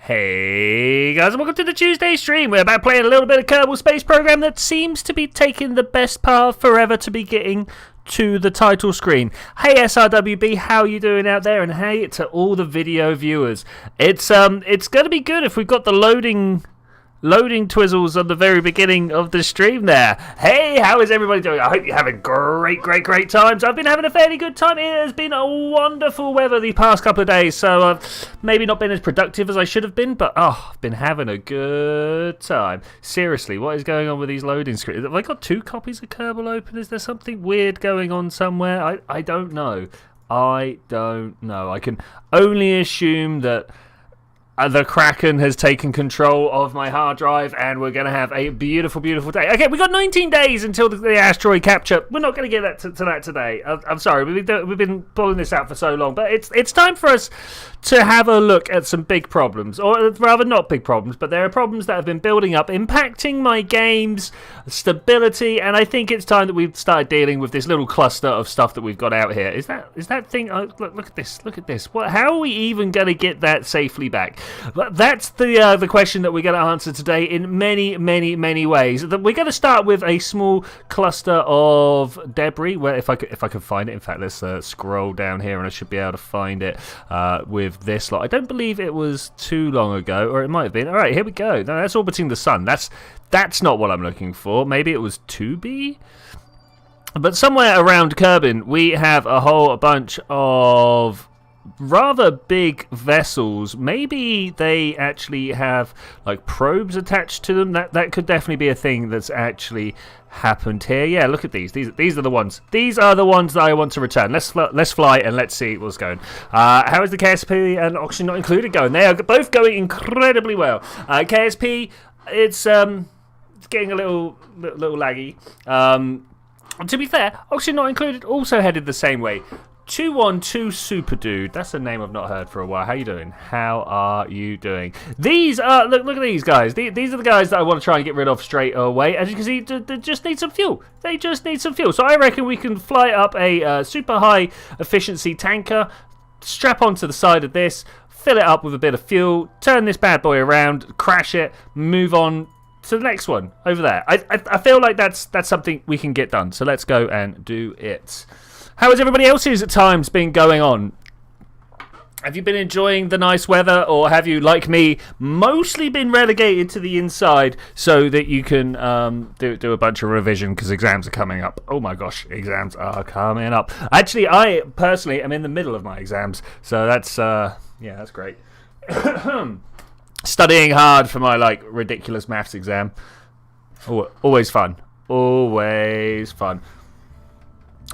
Hey guys, and welcome to the Tuesday stream. We're about playing a little bit of Kerbal Space Program that seems to be taking the best part of forever to be getting to the title screen. Hey SRWB, how you doing out there? And hey to all the video viewers. It's going to be good if we've got the loading twizzles on the very beginning of the stream there. Hey, how is everybody doing? I hope you're having great times. I've been having a fairly good time. It has been a wonderful weather the past couple of days, so I've maybe not been as productive as I should have been, but I've been having a good time. Seriously, what is going on with these loading screens? Have I got 2 copies of Kerbal open? Is there something weird going on somewhere? I don't know. I can only assume that the Kraken has taken control of my hard drive, and we're going to have a beautiful day. Okay, we've got 19 days until the asteroid capture. We're not going to get to that today. I'm sorry, we've been pulling this out for so long, but it's time for us to have a look at some big problems, or rather not big problems, but there are problems that have been building up, impacting my game's stability, and I think it's time that we've started dealing with this little cluster of stuff that we've got out here. Is that thing? Oh, look at this. How are we even going to get that safely back? But that's the question that we're going to answer today in many ways. We're going to start with a small cluster of debris. Where if I can find it. In fact, let's scroll down here, and I should be able to find it with this lot. I don't believe it was too long ago, or it might have been. All right, here we go. No, that's orbiting the sun. That's not what I'm looking for. Maybe it was 2B. But somewhere around Kerbin, we have a whole bunch of rather big vessels. Maybe they actually have like probes attached to them. That could definitely be a thing that's actually happened here. Yeah, look at these. These are the ones. These are the ones that I want to return. Let's fly and let's see what's going. How is the KSP and Oxygen Not Included going? They are both going incredibly well. KSP, it's getting a little laggy. To be fair, Oxygen Not Included also headed the same way. 212 Super Dude. That's a name I've not heard for a while. How you doing? How are you doing? These are look at these guys. These are the guys that I want to try and get rid of straight away. As you can see, they just need some fuel. They just need some fuel. So I reckon we can fly up a super high efficiency tanker, strap onto the side of this, fill it up with a bit of fuel, turn this bad boy around, crash it, move on to the next one over there. I feel like that's something we can get done. So let's go and do it. How has everybody else's times been going on? Have you been enjoying the nice weather, or have you, like me, mostly been relegated to the inside so that you can do a bunch of revision because exams are coming up? Oh my gosh, exams are coming up. Actually, I personally am in the middle of my exams, so that's that's great. Studying hard for my ridiculous maths exam. Always fun. Always fun.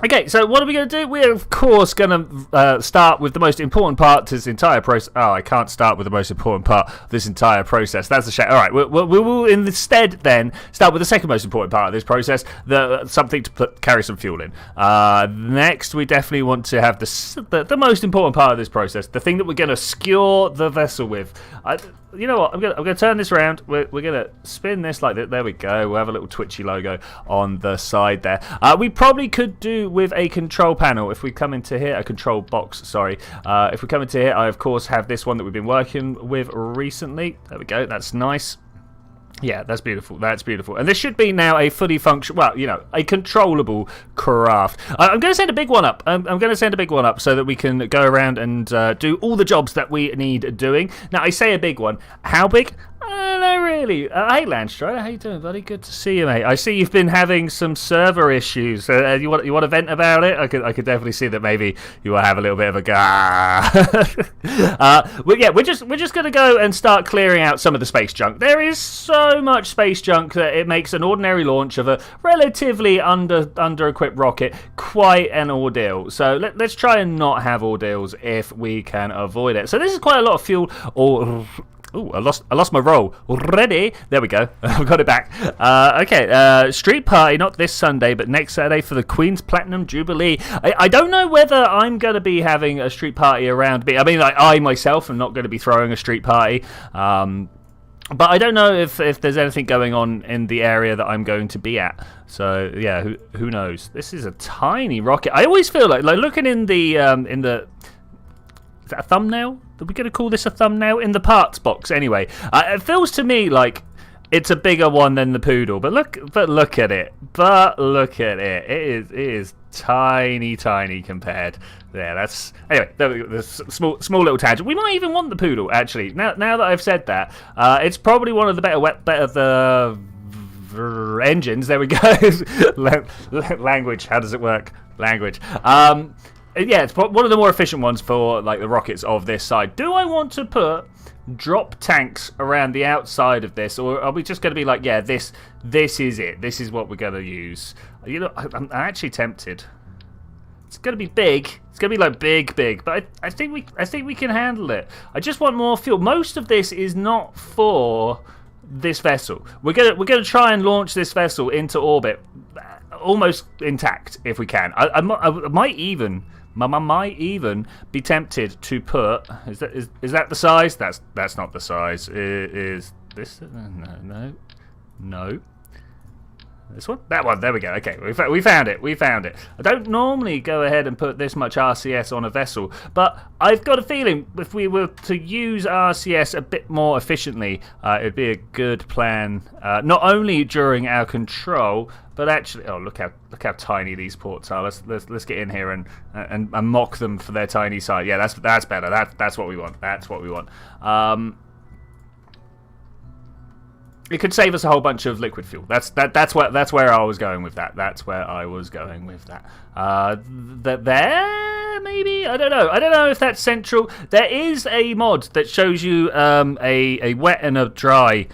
Okay, so what are we going to do? We're, of course, going to start with the most important part to this entire process. Oh, I can't start with the most important part of this entire process. That's a shame. All right, we will instead then start with the second most important part of this process, something to carry some fuel in. Next, we definitely want to have the most important part of this process, the thing that we're going to skewer the vessel with. You know what? I'm gonna turn this around. We're gonna spin this like that. There we go. We'll have a little Twitchy logo on the side there. We probably could do with a control panel if we come into here. A control box. Sorry. If we come into here, I of course have this one that we've been working with recently. There we go. That's nice. Yeah, that's beautiful. That's beautiful. And this should be now a fully functional, a controllable craft. I'm going to send a big one up. I'm going to send a big one up so that we can go around and do all the jobs that we need doing. Now, I say a big one. How big? No, really. Hey, Landstrider, how you doing, buddy? Good to see you, mate. I see you've been having some server issues. You want to vent about it? I could definitely see that maybe you will have a little bit of a we're just going to go and start clearing out some of the space junk. There is so much space junk that it makes an ordinary launch of a relatively under-equipped rocket quite an ordeal. So let's try and not have ordeals if we can avoid it. So this is quite a lot of fuel. Ooh, I lost my roll already. There we go. I've got it back. Okay, street party, not this Sunday, but next Saturday for the Queen's Platinum Jubilee. I don't know whether I'm going to be having a street party around me. I mean, I myself am not going to be throwing a street party. But I don't know if there's anything going on in the area that I'm going to be at. So, yeah, who knows? This is a tiny rocket. I always feel like looking in the... is that a thumbnail? Are we going to call this a thumbnail? In the parts box, anyway. It feels to me like it's a bigger one than the poodle, but look at it. It is tiny compared. There, that's anyway. There's small little tangent. We might even want the poodle actually. Now that I've said that, it's probably one of the better engines. There we go. Language. How does it work? Language. Yeah, it's one of the more efficient ones for like the rockets of this side. Do I want to put drop tanks around the outside of this, or are we just going to be like, yeah, this is it. This is what we're going to use. You know, I'm actually tempted. It's going to be big. It's going to be like big, but I think we can handle it. I just want more fuel. Most of this is not for this vessel. We're gonna try and launch this vessel into orbit almost intact if we can. I might even be tempted to put. Is that the size? That's not the size. Is this? No. This one? That one. There we go. Okay, we found it. I don't normally go ahead and put this much RCS on a vessel, but I've got a feeling if we were to use RCS a bit more efficiently, it'd be a good plan. Not only during our control, but actually, oh look how tiny these ports are. Let's get in here and mock them for their tiny size. Yeah, that's better. That's what we want. It could save us a whole bunch of liquid fuel. That's where I was going with that. There maybe, I don't know if that's central. There is a mod that shows you a wet and a dry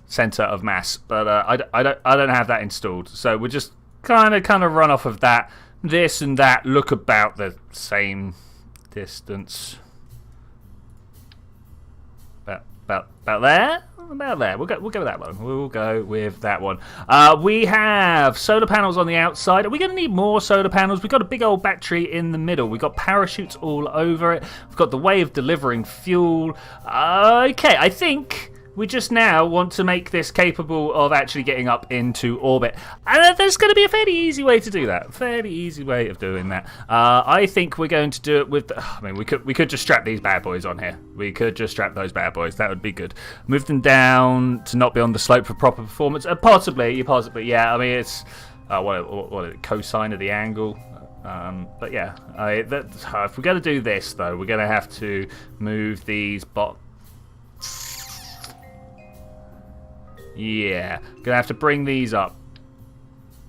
center of mass, but I don't have that installed. So we're just kind of run off of that. This and that look about the same distance. About there. We'll go with that one. We have solar panels on the outside. Are we going to need more solar panels? We've got a big old battery in the middle. We've got parachutes all over it. We've got the way of delivering fuel. Okay, I think we just now want to make this capable of actually getting up into orbit. And there's going to be a fairly easy way to do that. Fairly easy way of doing that. I think we're going to do it with... we could just strap these bad boys on here. We could just strap those bad boys. That would be good. Move them down to not be on the slope for proper performance. Possibly, yeah. I mean, it's... what cosine of the angle. But yeah, if we're going to do this, though, we're going to have to move these Yeah, gonna have to bring these up.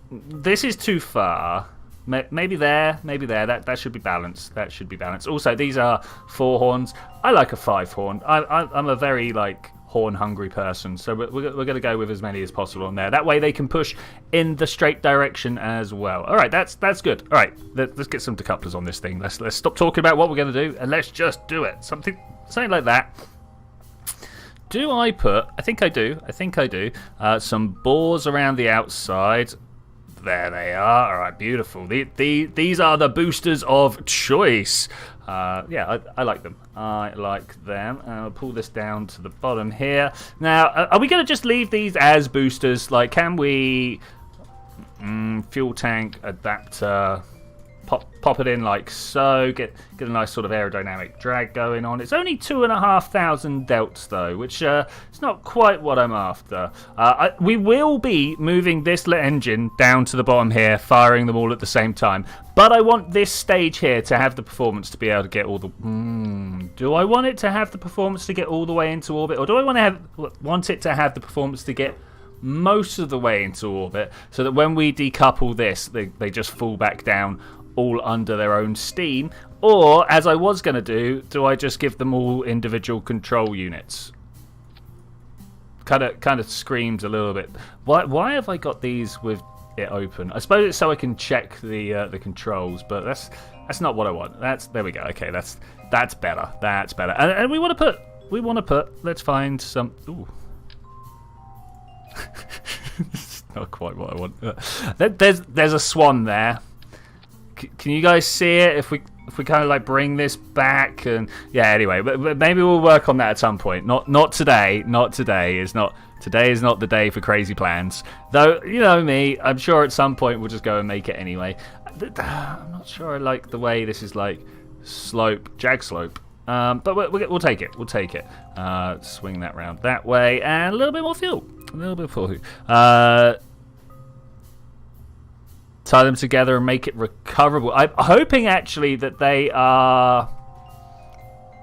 This is too far. Maybe there. That should be balanced. Also, these are 4 horns. I like a 5 horn. I'm a very horn hungry person, so we're gonna go with as many as possible on there. That way they can push in the straight direction as well. All right, that's good. All right, let's get some decouplers on this thing. Let's stop talking about what we're gonna do and let's just do it. Something like that. Do I put... I think I do. Some bores around the outside. There they are. All right, beautiful. These are the boosters of choice. Yeah, I like them. I'll pull this down to the bottom here. Now, are we going to just leave these as boosters? Can we... fuel tank, adapter... Pop it in like so, get a nice sort of aerodynamic drag going on. It's only 2,500 delts though, which it's not quite what I'm after. We will be moving this engine down to the bottom here, firing them all at the same time. But I want this stage here to have the performance to be able to get all the... do I want it to have the performance to get all the way into orbit, or do I want it to have the performance to get most of the way into orbit, so that when we decouple this, they just fall back down all under their own steam? Or, as I was going to do I just give them all individual control units? Kind of screams a little bit. Why have I got these with it open? I suppose it's so I can check the controls, but that's not what I want. There we go. Okay, that's better. And we want to put. Let's find some. Ooh. It's not quite what I want. There's a swan there. Can you guys see it? If we kind of bring this back, and yeah. Anyway, but maybe we'll work on that at some point. Not today. Today is not the day for crazy plans. Though you know me, I'm sure at some point we'll just go and make it anyway. I'm not sure I like the way this is slope, jag slope. But we'll take it. We'll take it. Swing that round that way, and a little bit more fuel. A little bit of fuel. Tie them together and make it recoverable. I'm hoping actually that they are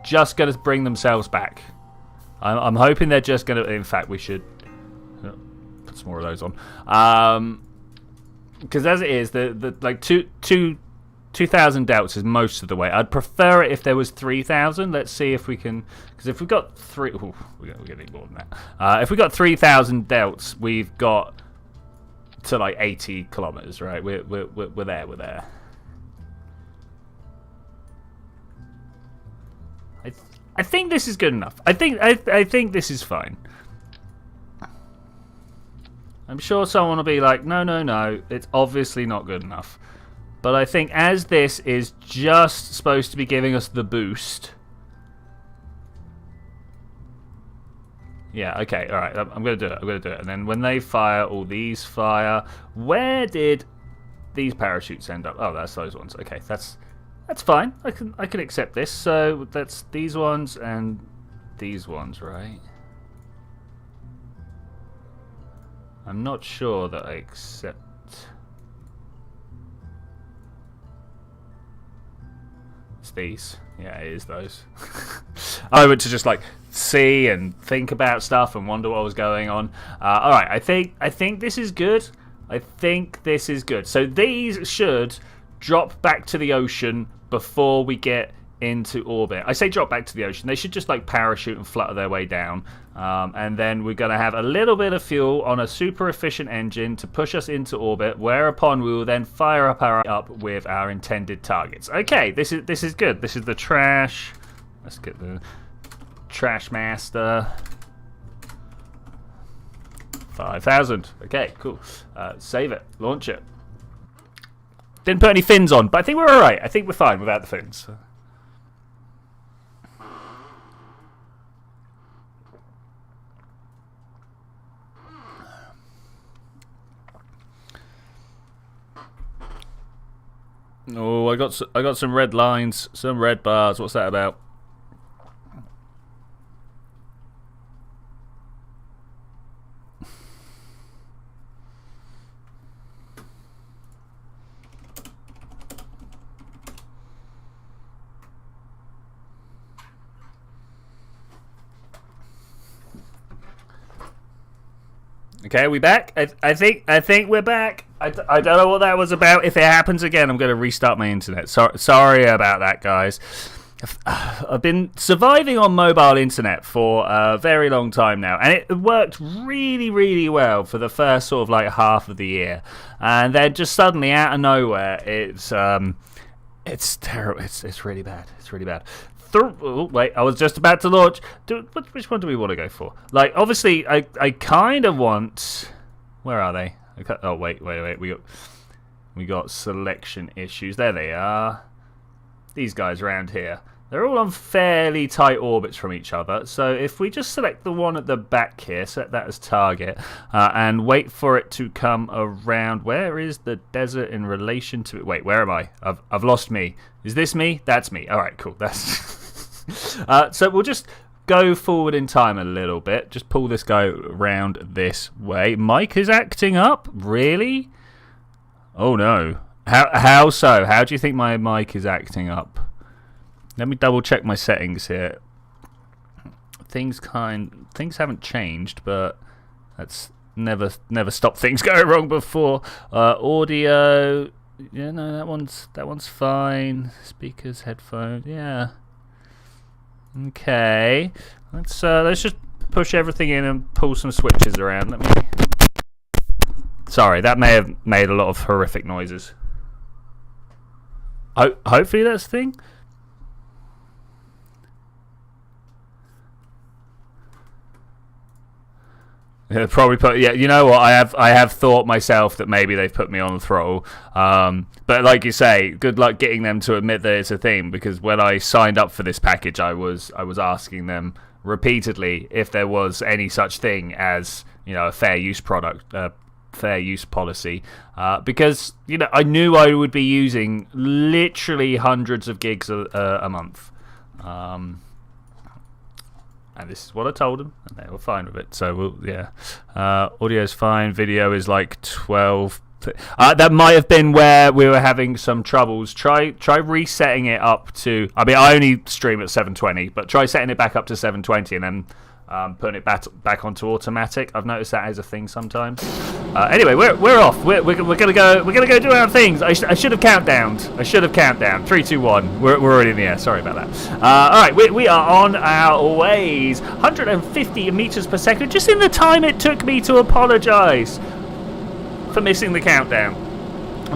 just going to bring themselves back. I'm hoping they're just going to. In fact, we should put some more of those on. Because as it is, the like 2,000 delts is most of the way. I'd prefer it if there was 3,000. Let's see if we can. Because if we've got we're gonna need more than that. If we got 3,000 delts, we've got to like 80 kilometers, right? We're there. We're there. I think this is good enough. I think this is fine. I'm sure someone will be like, no, it's obviously not good enough. But I think as this is just supposed to be giving us the boost. Yeah, okay, alright, I'm going to do it. And then when they fire, all these fire. Where did these parachutes end up? Oh, that's those ones. Okay, that's fine. I can accept this. So that's these ones and these ones, right? I'm not sure that I accept. It's these. Yeah, it is those. I went to just like see and think about stuff and wonder what was going on. All right, I think this is good. I think this is good. So these should drop back to the ocean before we get into orbit. I say drop back to the ocean. They should just like parachute and flutter their way down. And then we're going to have a little bit of fuel on a super efficient engine to push us into orbit, whereupon we will then fire up with our intended targets. Okay, this is good. This is the trash. Let's get the trash master. 5,000. Okay, cool. Save it. Launch it. Didn't put any fins on, but I think we're all right. I think we're fine without the fins. Oh, I got some red lines, some red bars. What's that about? Okay, are we back? I think we're back. I don't know what that was about. If it happens again, I'm going to restart my internet. Sorry about that, guys. I've been surviving on mobile internet for a very long time now, and it worked really, really well for the first sort of like half of the year, and then just suddenly out of nowhere, it's terrible. It's really bad. It's really bad. Oh, wait, I was just about to launch. Which one do we want to go for? Like, obviously, I kind of want. Where are they? Oh, wait. We got selection issues. There they are. These guys around here. They're all on fairly tight orbits from each other. So if we just select the one at the back here, set that as target, and wait for it to come around. Where is the desert in relation to it? Wait, where am I? I've lost me. Is this me? That's me. All right, cool. That's. So we'll just go forward in time a little bit. Just pull this guy around this way. Mike is acting up? Really? Oh no. How so? How do you think my mic is acting up? Let me double check my settings here. Things haven't changed, but that's never stopped things going wrong before. Audio, yeah, no, that one's fine. Speakers, headphones, yeah. Okay, let's just push everything in and pull some switches around. Sorry, that may have made a lot of horrific noises. Hopefully that's the thing. Yeah, probably put. Yeah, you know what? I have thought myself that maybe they've put me on the throttle. But like you say, good luck getting them to admit that it's a thing. Because when I signed up for this package, I was asking them repeatedly if there was any such thing as, you know, a fair use product, fair use policy. Because, you know, I knew I would be using literally hundreds of gigs a month. And this is what I told them, and they were fine with it. So, audio's fine. Video is like 12. That might have been where we were having some troubles. Try resetting it up to... I mean, I only stream at 720, but try setting it back up to 720 and then putting it back onto automatic. I've noticed that is a thing sometimes. Anyway, we're off. We're gonna go do our things. I should have countdowned. 3, 2, 1. We're already in the air. Sorry about that. All right, we are on our ways. 150 meters per second. Just in the time it took me to apologise for missing the countdown.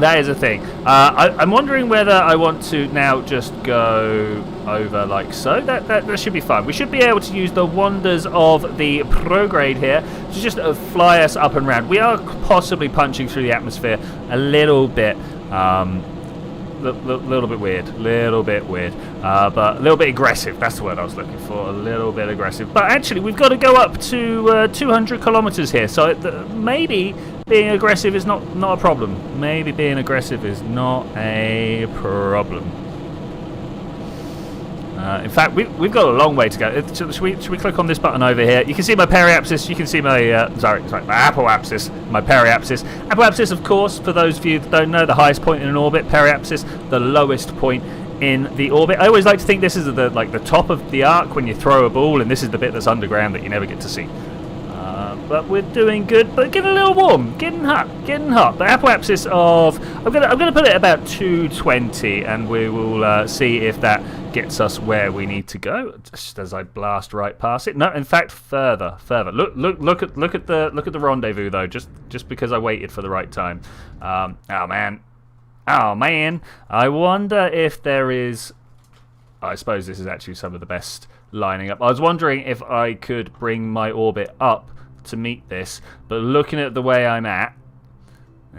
That is a thing. I'm wondering whether I want to now just go over like so. That should be fine. We should be able to use the wonders of the prograde here to just fly us up and round. We are possibly punching through the atmosphere a little bit. Little bit weird, but a little bit aggressive. That's the word I was looking for. A little bit aggressive. But actually, we've got to go up to 200 kilometers here. So maybe being aggressive is not a problem. Maybe being aggressive is not a problem. In fact, we've got a long way to go. Should we click on this button over here? You can see my periapsis. You can see my my apoapsis, my periapsis. Apoapsis, of course, for those of you that don't know, the highest point in an orbit. Periapsis, the lowest point in the orbit. I always like to think this is the top of the arc when you throw a ball, and this is the bit that's underground that you never get to see. But we're doing good, but getting a little warm, getting hot. The apoapsis of I'm gonna put it about 220, and we will see if that gets us where we need to go. Just as I blast right past it. No, in fact, further. Look at the rendezvous though. Just because I waited for the right time. Oh man. I wonder if there is. I suppose this is actually some of the best lining up. I was wondering if I could bring my orbit up to meet this, but looking at the way I'm at,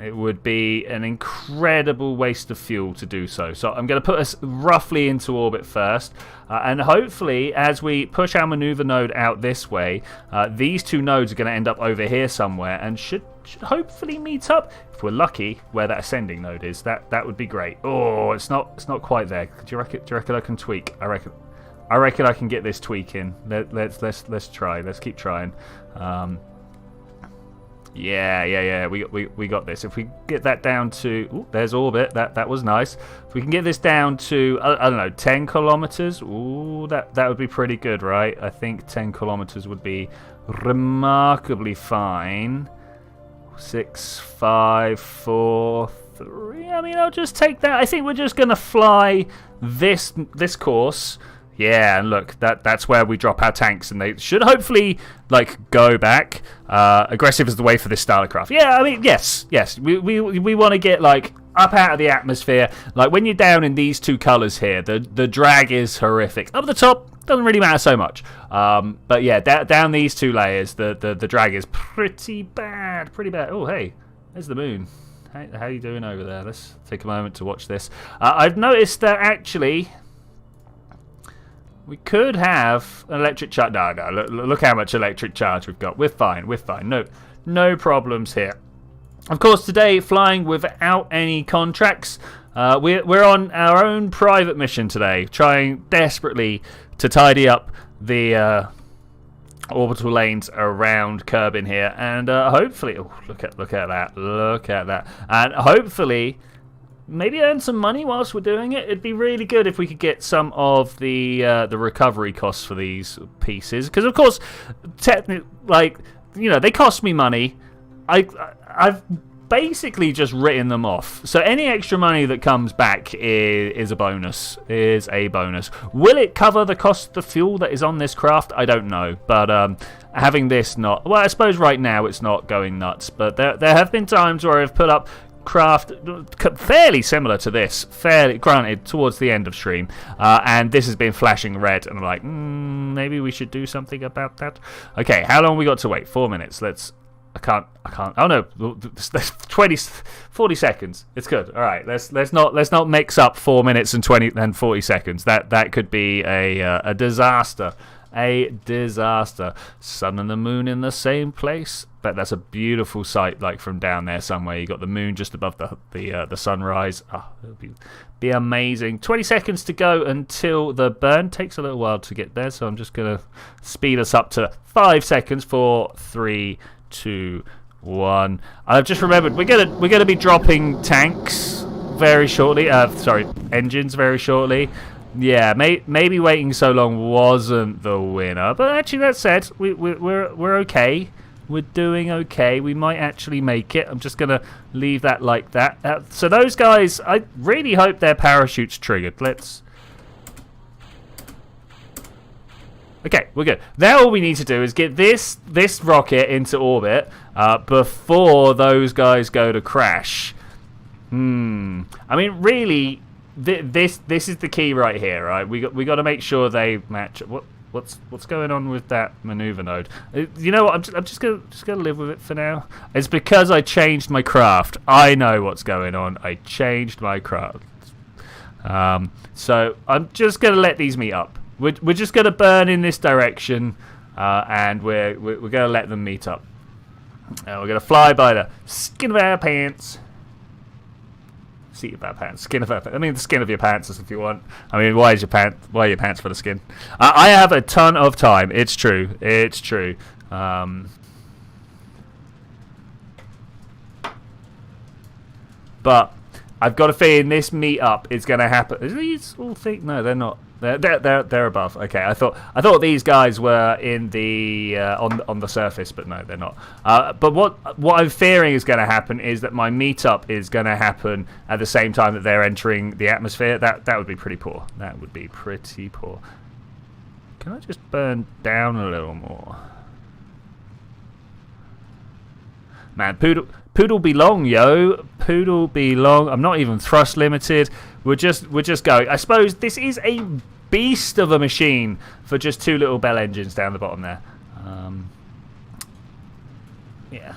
it would be an incredible waste of fuel to do so. So I'm going to put us roughly into orbit first, and hopefully as we push our maneuver node out this way, these two nodes are going to end up over here somewhere and should hopefully meet up, if we're lucky, where that ascending node is. That would be great. Oh, it's not quite there. Do you reckon I can tweak? I reckon I can get this tweak in. Let's try. Let's keep trying. Yeah. We got this. If we get that down to, ooh, there's orbit. That was nice. If we can get this down to, I don't know, 10 kilometers. Ooh, that would be pretty good, right? I think 10 kilometers would be remarkably fine. 6, 5, 4, 3. I mean, I'll just take that. I think we're just gonna fly this course. Yeah, and look, that's where we drop our tanks, and they should hopefully go back. Aggressive is the way for this style of craft. Yeah, I mean, yes. We want to get up out of the atmosphere. Like when you're down in these two colours here, the drag is horrific. Up the top doesn't really matter so much. But yeah, down these two layers, the drag is pretty bad. Oh, hey, there's the moon. How you doing over there? Let's take a moment to watch this. I've noticed that actually. We could have an electric charge. No. Look how much electric charge we've got. We're fine. No problems here. Of course, today, flying without any contracts. We're on our own private mission today, trying desperately to tidy up the orbital lanes around Kerbin here. And hopefully... Oh, look at that. And hopefully... maybe earn some money whilst we're doing it. It'd be really good if we could get some of the recovery costs for these pieces, because of course, they cost me money. I've basically just written them off. So any extra money that comes back is a bonus. Will it cover the cost of the fuel that is on this craft? I don't know, but having this I suppose right now it's not going nuts. But there have been times where I've put up craft fairly similar to this, granted towards the end of stream, and this has been flashing red, and I'm like, maybe we should do something about that. Okay, how long we got to wait? 4 minutes. I can't. Oh no, 40 seconds. It's good. All right, let's not mix up 4 minutes and 40 seconds. That could be a disaster. a disaster. Sun and the moon in the same place. But that's a beautiful sight, like from down there somewhere. You got the moon just above the sunrise. It'll be amazing. 20 seconds to go until the burn. Takes a little while to get there, so I'm just gonna speed us up to 5 seconds. 4, 3, 2, 1. I've just remembered we're gonna be dropping tanks very shortly. Engines very shortly. Yeah, maybe waiting so long wasn't the winner, but actually that said, we're okay. We're doing okay. We might actually make it. I'm just going to leave that like that. So those guys, I really hope their parachute's triggered. Okay, we're good. Now all we need to do is get this rocket into orbit before those guys go to crash. I mean, really, this is the key right here, right? We got to make sure they match. What's going on with that maneuver node? You know what? I'm just gonna live with it for now. It's because I changed my craft. I know what's going on. I changed my craft. So I'm just gonna let these meet up. We're just gonna burn in this direction, and we're gonna let them meet up. We're gonna fly by the skin of our pants. Seat of our pants, skin of our pants. I mean, the skin of your pants, if you want. I mean, why are your pants for the skin? I have a ton of time. It's true. It's true. But I've got a feeling this meetup is going to happen. Is these all think? No, they're not. They're above. Okay, I thought these guys were in the on the surface, but no, they're not. But what I'm fearing is going to happen is that my meetup is going to happen at the same time that they're entering the atmosphere. That would be pretty poor. That would be pretty poor. Can I just burn down a little more? Man, Poodle belong, yo. Poodle belong. I'm not even thrust limited. We're just going. I suppose this is a beast of a machine for just 2 little bell engines down the bottom there. Yeah.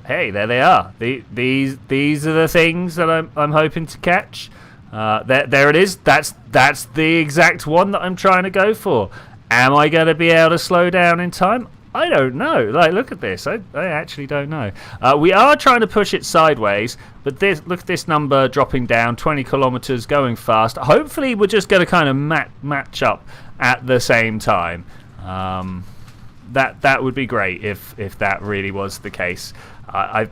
Hey, there they are. These are the things that I'm hoping to catch. There it is. That's the exact one that I'm trying to go for. Am I going to be able to slow down in time? I don't know. Like, look at this. I actually don't know. We are trying to push it sideways, but look at this number dropping down, 20 kilometers, going fast. Hopefully, we're just going to kind of match up at the same time. That would be great if that really was the case. I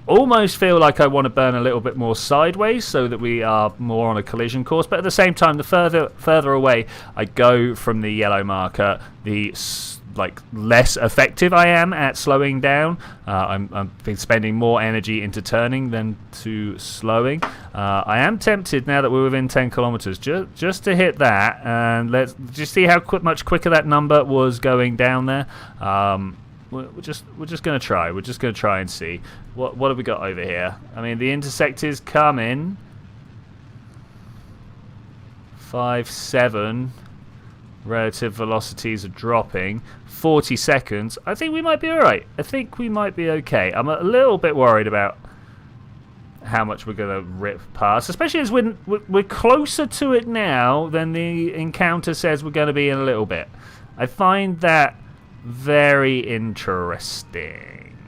almost feel like I want to burn a little bit more sideways so that we are more on a collision course, but at the same time, the further away I go from the yellow marker, the less effective I am at slowing down. I've been spending more energy into turning than to slowing. I am tempted now that we're within 10 kilometers just to hit that, and let's just see how much quicker that number was going down there. We're just going to try. We're just going to try and see what have we got over here. I mean, the intersect is coming. 5-7. Relative velocities are dropping. 40 seconds. I think we might be alright. I think we might be okay. I'm a little bit worried about how much we're going to rip past, especially as we're closer to it now than the encounter says we're going to be in a little bit. I find that very interesting.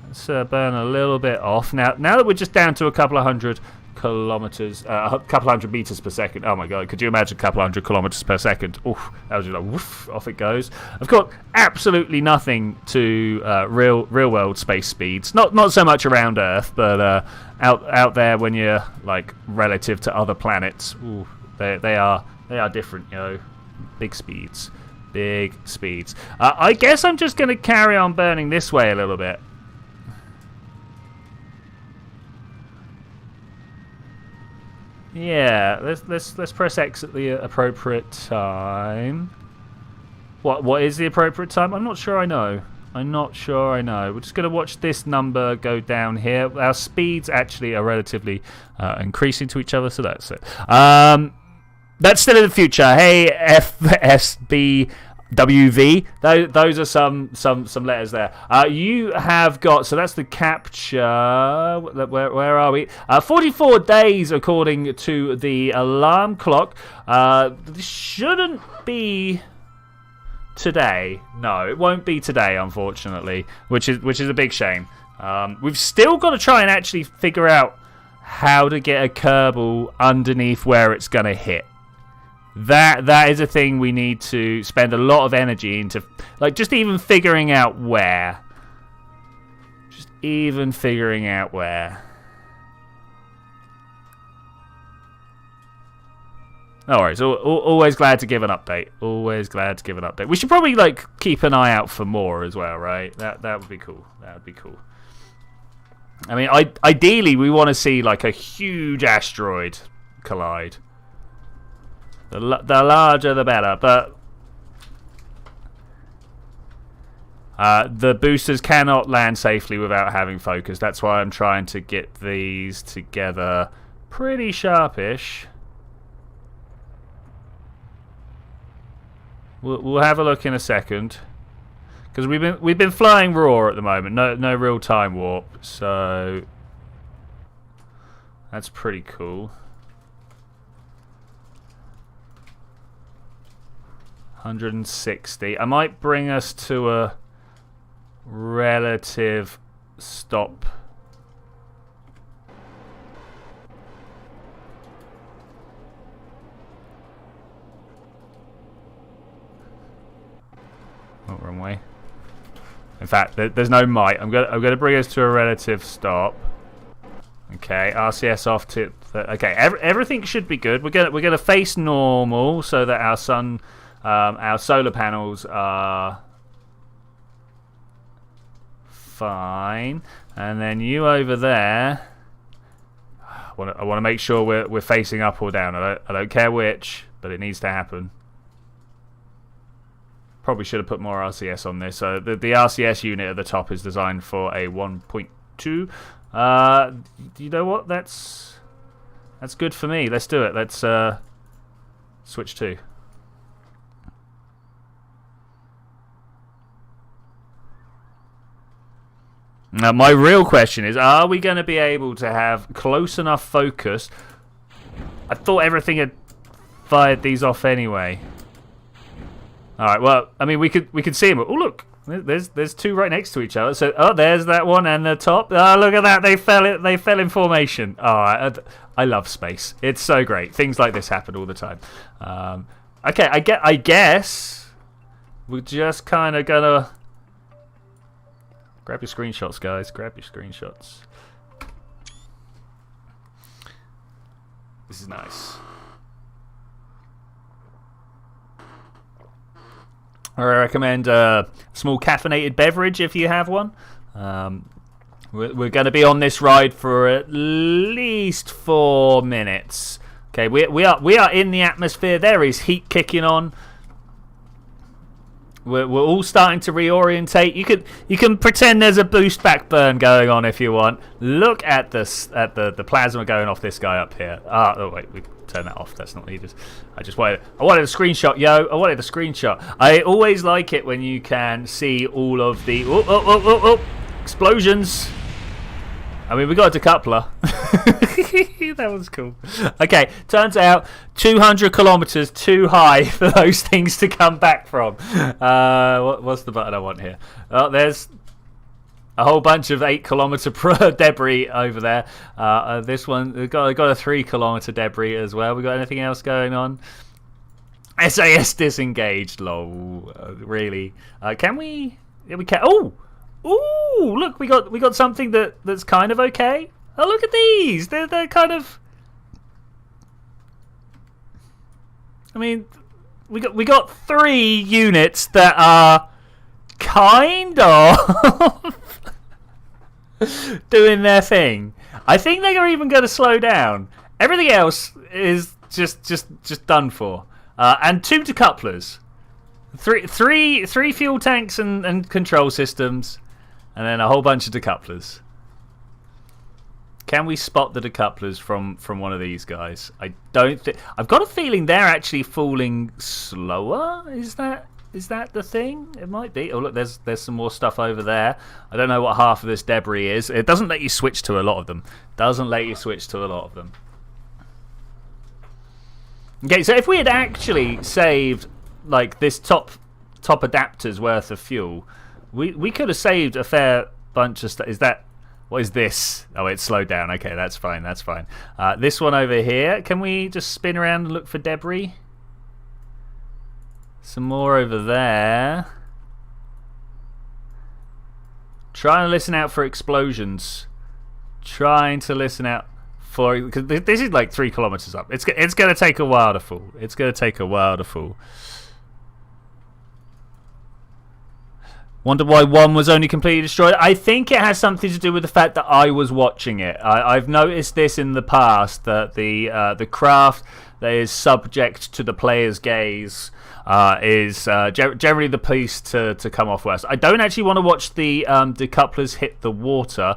Let's burn a little bit off. Now that we're just down to a couple of hundred kilometers, a couple hundred meters per second. Oh my god, could you imagine a couple hundred kilometers per second? Oof, that was just like woof, off it goes. I've got absolutely nothing to real world space speeds. Not so much around Earth, but out there when you're like relative to other planets. Ooh, they are different, you know. Big speeds. I guess I'm just going to carry on burning this way a little bit. Yeah, let's press X at the appropriate time. What is the appropriate time? I'm not sure I know. We're just going to watch this number go down here. Our speeds actually are relatively increasing to each other, so that's it. That's still in the future. Hey, FSB WV. Those are some letters there. You have got, so that's the capture. Where are we? 44 days according to the alarm clock. This shouldn't be today. No, it won't be today, unfortunately, which is a big shame. We've still got to try and actually figure out how to get a Kerbal underneath where it's going to hit. That is a thing we need to spend a lot of energy into, like just even figuring out where. Just even figuring out where. No worries. Always glad to give an update. Always glad to give an update. We should probably like keep an eye out for more as well, right? That would be cool. That would be cool. I mean, ideally we want to see like a huge asteroid collide. The larger the better, but the boosters cannot land safely without having focus. That's why I'm trying to get these together pretty sharpish. We'll have a look in a second, because we've been flying raw at the moment. No real time warp, so that's pretty cool. 160. I might bring us to a relative stop. Oh, wrong way. In fact, there's no might. I'm gonna bring us to a relative stop. Okay, RCS off to. Okay, everything should be good. We're gonna face normal so that our sun. Our solar panels are fine, and then you over there. I want to make sure we're facing up or down. I don't care which, but it needs to happen. Probably should have put more RCS on this. So the RCS unit at the top is designed for a 1.2. You know what? That's good for me. Let's do it. Let's switch to. Now, my real question is, are we going to be able to have close enough focus? I thought everything had fired these off anyway. All right, well, I mean, we could see them. Oh, look, there's two right next to each other. So, oh, there's that one and the top. Oh, look at that, they fell in formation. Oh, I love space. It's so great. Things like this happen all the time. Okay, I guess we're just kind of gonna. Grab your screenshots, guys. Grab your screenshots. This is nice. I recommend a small caffeinated beverage if you have one. We're going to be on this ride for at least 4 minutes. Okay, we are in the atmosphere. There is heat kicking on. We're all starting to reorientate. You can pretend there's a boost back burn going on if you want. Look at the plasma going off this guy up here. Oh wait, we turn that off. That's not needed. I wanted a screenshot, yo. I wanted a screenshot. I always like it when you can see all of the explosions. I mean, we got a decoupler. That was cool. Okay, turns out 200 kilometers too high for those things to come back from. What's the button I want here? Oh, there's a whole bunch of 8 kilometer debris over there. This one, we've got a 3 kilometer debris as well. We got anything else going on? SAS disengaged. Lol. Really? Can we? Yeah, we can. Oh. Ooh, look, we got something that's kind of okay. Oh, look at these. They're kind of. I mean, we got 3 units that are kind of doing their thing. I think they are even going to slow down. Everything else is just done for. And 2 decouplers, three fuel tanks and control systems. And then a whole bunch of decouplers. Can we spot the decouplers from one of these guys? I don't think. I've got a feeling they're actually falling slower. Is that Is that the thing? It might be. Oh look, there's some more stuff over there. I don't know what half of this debris is. It doesn't let you switch to a lot of them. Okay, so if we had actually saved like this top adapter's worth of fuel, we could have saved a fair bunch of stuff. What is this? Oh, it's slowed down. Okay, that's fine. This one over here. Can we just spin around and look for debris? Some more over there. Trying to listen out for explosions. Because this is like 3 kilometers up. It's going to take a while to fall. Wonder why one was only completely destroyed. I think it has something to do with the fact that I was watching it. I've noticed this in the past, that the craft that is subject to the player's gaze is generally the piece to come off worst. I don't actually want to watch the decouplers hit the water,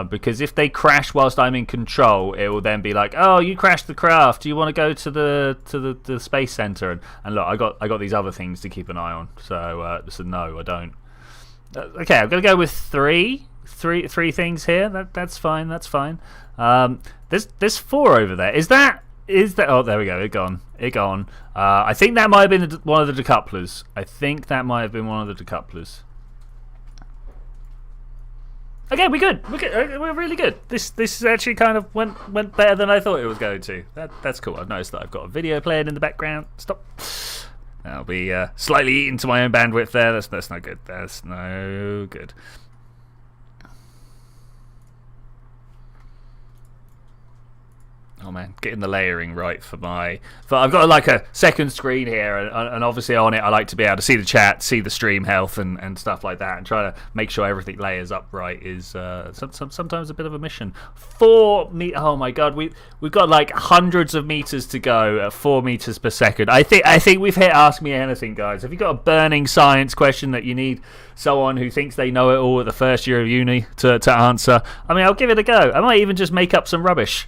because if they crash whilst I'm in control, it will then be like, oh, you crashed the craft. Do you want to go to the space center? And look, I got these other things to keep an eye on. So no, I don't. Okay, I'm gonna go with three things here. That's fine. There's 4 over there. Is that? Oh, there we go. It gone. I think that might have been one of the decouplers. Okay, we're good. We're really good. This actually kind of went better than I thought it was going to. That's cool. I've noticed that I've got a video playing in the background. Stop. I'll be slightly eating to my own bandwidth there. That's no good. That's no good. Oh man, getting the layering right but I've got like a second screen here, and obviously on it I like to be able to see the chat, see the stream health and stuff like that, and try to make sure everything layers up right is sometimes a bit of a mission. 4 meters. Oh my god, we've got like hundreds of meters to go at 4 meters per second. I think we've hit Ask Me Anything, guys. Have you got a burning science question that you need someone who thinks they know it all at the first year of uni to answer? I mean, I'll give it a go. I might even just make up some rubbish.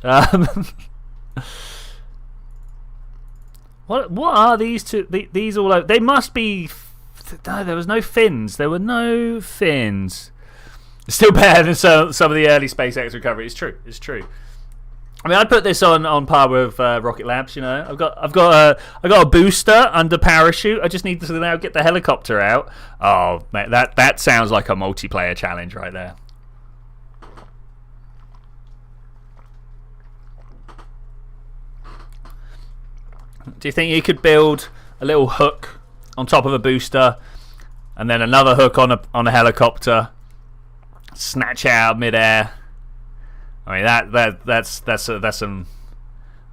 What are these two? These all over? They must be. No, there was no fins. There were no fins. Still better than some of the early SpaceX recovery. It's true. I mean, I'd put this on par with Rocket Labs. You know, I've got a booster under parachute. I just need to now get the helicopter out. Oh man, that sounds like a multiplayer challenge right there. Do you think you could build a little hook on top of a booster, and then another hook on a helicopter, snatch out midair? I mean that's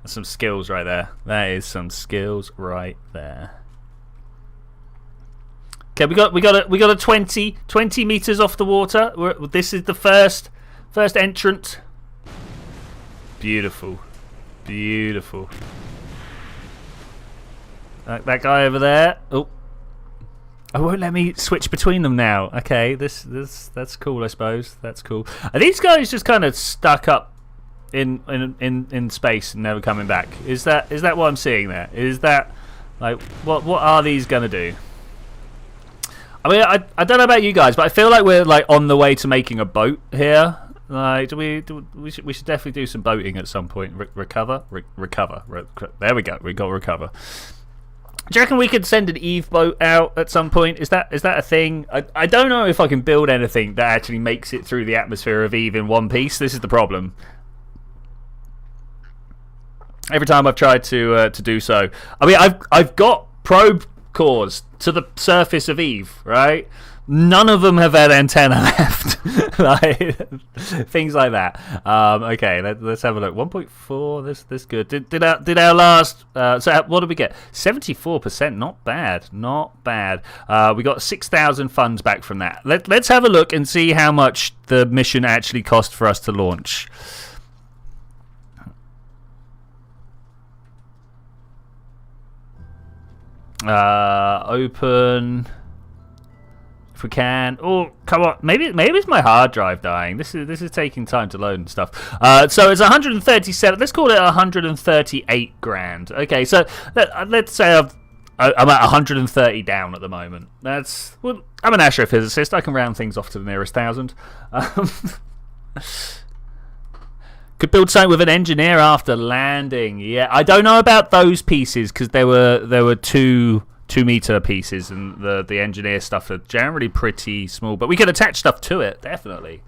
some skills right there. That is some skills right there. Okay, we got a 20 meters off the water. This is the first entrant. Beautiful. That guy over there. Oh, it won't let me switch between them now. Okay, that's cool. I suppose that's cool. Are these guys just kind of stuck up in space and never coming back? Is that what I'm seeing there? Is that like what are these gonna do? I mean, I don't know about you guys, but I feel like we're like on the way to making a boat here. Like, we should definitely do some boating at some point. Recover. There we go. We got recover. Do you reckon we could send an Eve boat out at some point? Is that a thing? I don't know if I can build anything that actually makes it through the atmosphere of Eve in one piece. This is the problem. Every time I've tried to do so, I mean, I've got probe cores to the surface of Eve, right? None of them have had antenna left. Like, things like that. Okay, let's have a look. 1.4. This good. Did our last? So what did we get? 74%. Not bad. We got 6,000 funds back from that. Let's have a look and see how much the mission actually cost for us to launch. Open. If we can. Oh, come on. Maybe it's my hard drive dying. This is taking time to load and stuff. So it's 137. Let's call it 138 grand. Okay, so let's say I'm at 130 down at the moment. Well, I'm an astrophysicist. I can round things off to the nearest 1,000. Could build something with an engineer after landing. Yeah, I don't know about those pieces because there were 2-meter pieces, and the engineer stuff are generally pretty small. But we can attach stuff to it, definitely.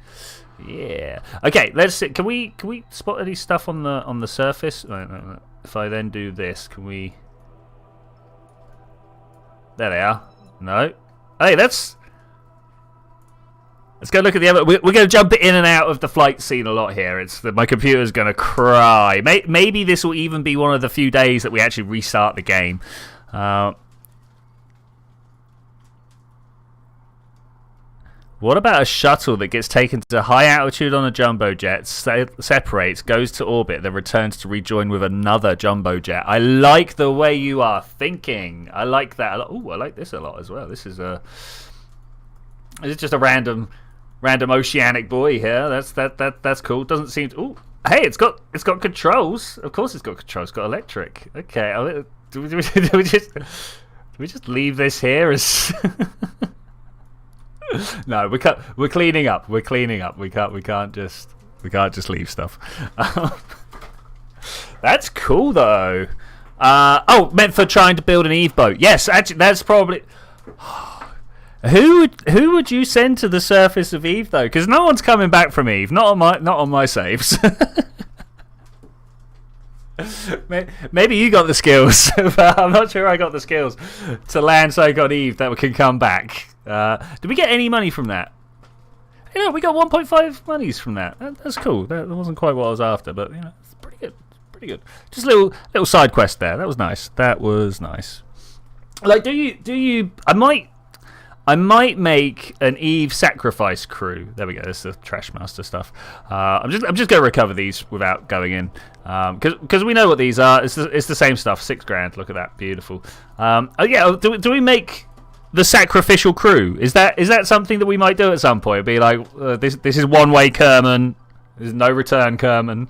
Yeah. Okay, let's see. Can we spot any stuff on the surface? No. If I then do this, can we? There they are. No. Hey, let's go look at the other. We're going to jump in and out of the flight scene a lot here. My computer's going to cry. Maybe this will even be one of the few days that we actually restart the game. What about a shuttle that gets taken to high altitude on a jumbo jet, separates, goes to orbit, then returns to rejoin with another jumbo jet? I like the way you are thinking. I like that a lot. Ooh, I like this a lot as well. This is just a random oceanic buoy here. That's cool. Doesn't seem to. Ooh, hey, it's got controls. Of course, it's got controls. It's got electric. Okay, do we just leave this here as? No, we're cleaning up. We're cleaning up. We can't just leave stuff. That's cool though. Meant for trying to build an Eve boat. Yes, actually, that's probably. Who would you send to the surface of Eve though? Because no one's coming back from Eve. Not on my saves. Maybe you got the skills, but I'm not sure I got the skills to land something on Eve that can come back. Did we get any money from that? Yeah, we got 1.5 monies from that. That's cool. That wasn't quite what I was after, but it's pretty good. Pretty good. Just a little side quest there. That was nice. Like, do you? I might make an Eve sacrifice crew. There we go. This is the Trash Master stuff. I'm just going to recover these without going in, because we know what these are. It's the same stuff. $6,000. Look at that, beautiful. Do we make the sacrificial crew? Is that something that we might do at some point? Be like, this is one way Kerman. There's no return Kerman.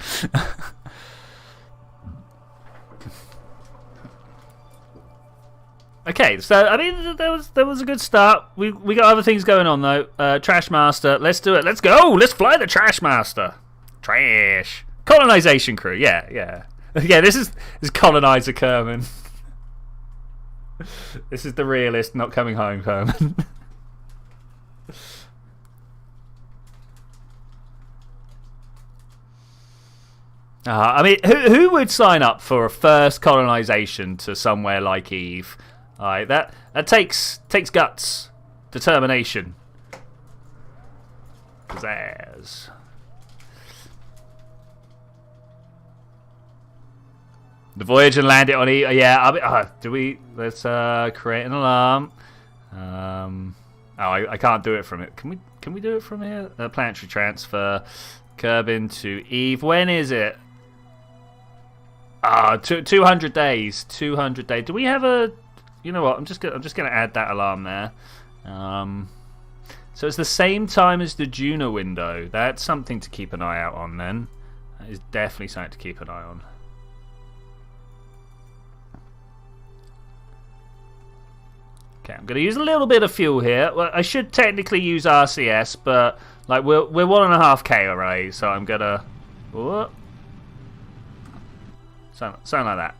Okay, so I mean there was a good start. We got other things going on though. Trash Master, let's do it. Let's go. Let's fly the Trash Master. Trash colonization crew. Yeah. This is colonizer Kerman. This is the realist not coming home Kerman. I mean, who would sign up for a first colonization to somewhere like Eve? That takes guts, determination, pizzazz. The voyage and land it on E. Yeah. Let's create an alarm. I can't do it from it. Can we do it from here? Planetary transfer. Kerbin to Eve. When is it? 200 days. 200 days. Do we have a? You know what? I'm just gonna add that alarm there. So it's the same time as the Juno window. That's something to keep an eye out on. Then that is definitely something to keep an eye on. Okay, I'm gonna use a little bit of fuel here. Well, I should technically use RCS, but like we're 1.5K array, so I'm gonna sound like that.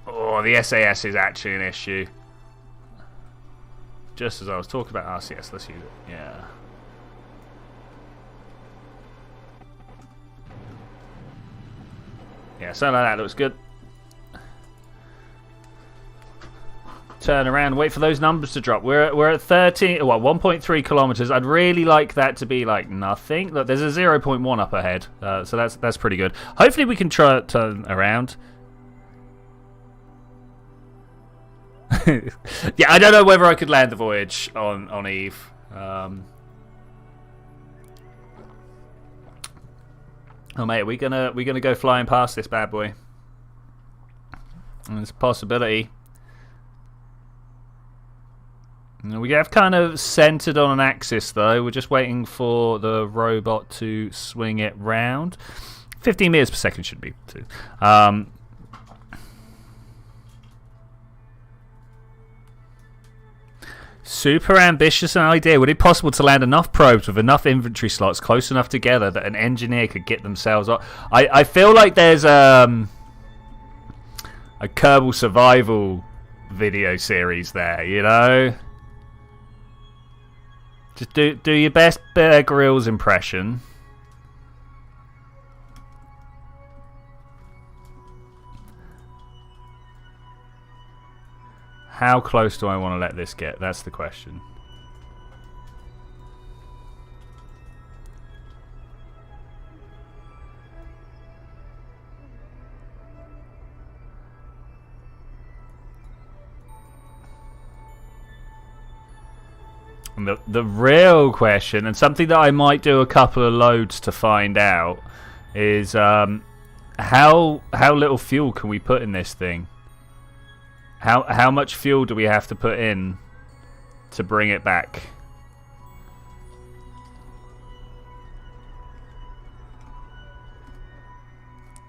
Oh, the SAS is actually an issue. Just as I was talking about RCS, let's use it. Yeah. Yeah, something like that looks good. Turn around, wait for those numbers to drop. We're at 1.3 kilometers. I'd really like that to be like nothing. Look, there's a 0.1 up ahead, so that's pretty good. Hopefully we can try turn around. Yeah, I don't know whether I could land the voyage on Eve. Oh mate, we're gonna go flying past this bad boy. There's a possibility. We have kind of centered on an axis though. We're just waiting for the robot to swing it round. 15 meters per second should be too. Super ambitious an idea. Would it be possible to land enough probes with enough inventory slots close enough together that an engineer could get themselves up? I feel like there's a Kerbal survival video series there, you know? Just do your best Bear Grylls impression. How close do I want to let this get? That's the question. And the real question, and something that I might do a couple of loads to find out, is how little fuel can we put in this thing? How much fuel do we have to put in to bring it back?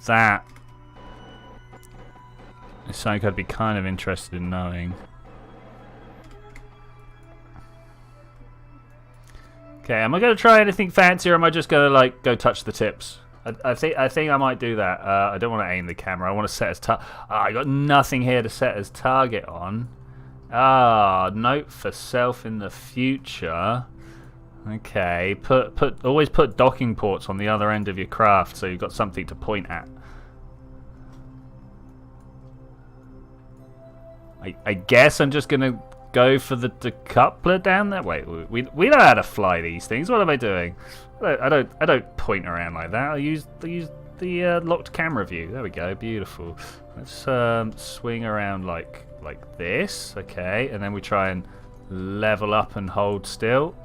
That is something I'd be kind of interested in knowing. Okay, am I going to try anything fancy, or am I just going to like go touch the tips? I think I might do that. I don't want to aim the camera. I want to set as I got nothing here to set as target on. Note for self in the future. Okay, always put docking ports on the other end of your craft so you've got something to point at. I guess I'm just gonna go for the decoupler down there. Wait, we know how to fly these things. What am I doing? I don't point around like that. I use the locked camera view. There we go. Beautiful. Let's swing around like this. Okay, and then we try and level up and hold still.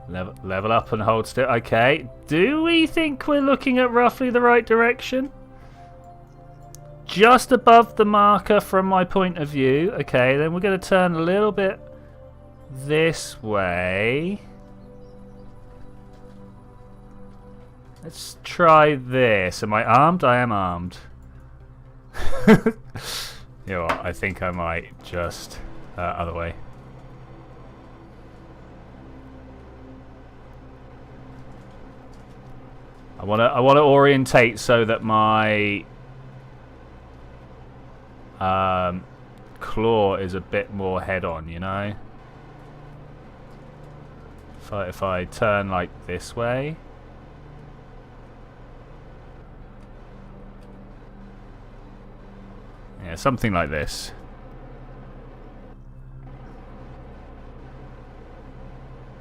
Level up and hold still. Okay. Do we think we're looking at roughly the right direction? Just above the marker from my point of view. Okay, then we're going to turn a little bit this way. Let's try this. Am I armed? I am armed. You know what? I think I might just other way. I want to orientate so that my claw is a bit more head on, you know. If I turn like this way. Yeah, something like this.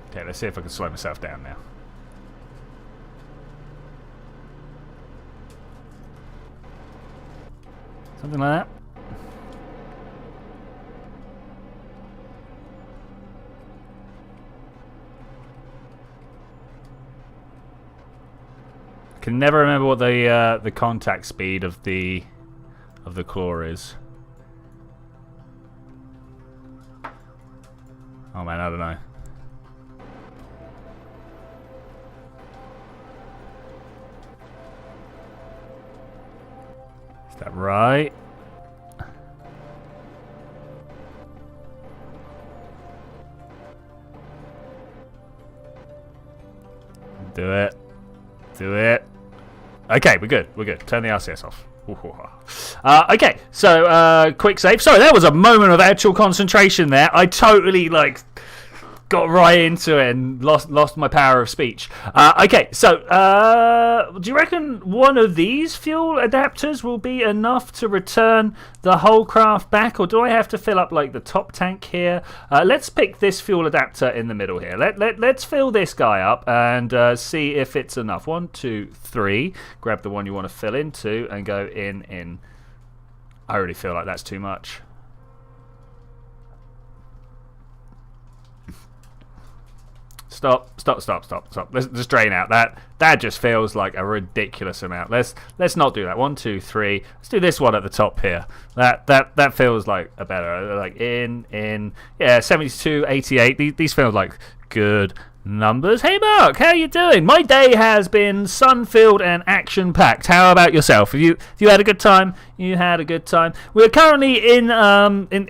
Okay, let's see if I can slow myself down now. Something like that. Can never remember what the contact speed of the claw is. Oh man, I don't know. Is that right? Do it. Do it. Okay, we're good. We're good. Turn the RCS off. Okay, so quick save. Sorry, that was a moment of actual concentration there. I totally got right into it and lost my power of speech. Okay, so do you reckon one of these fuel adapters will be enough to return the whole craft back, or do I have to fill up like the top tank here? Let's pick this fuel adapter in the middle here. Let's fill this guy up and see if it's enough. 1, 2, 3. Grab the one you want to fill into and go in. I already feel like that's too much. Stop. Let's just drain out. That just feels like a ridiculous amount. Let's not do that. 1, 2, 3. Let's do this one at the top here. That feels like a better, like in. Yeah, 72, 88. These feel like good, Numbers. Hey Mark, how you doing? My day has been sun-filled and action-packed. How about yourself? Have you had a good time? You had a good time. We're currently in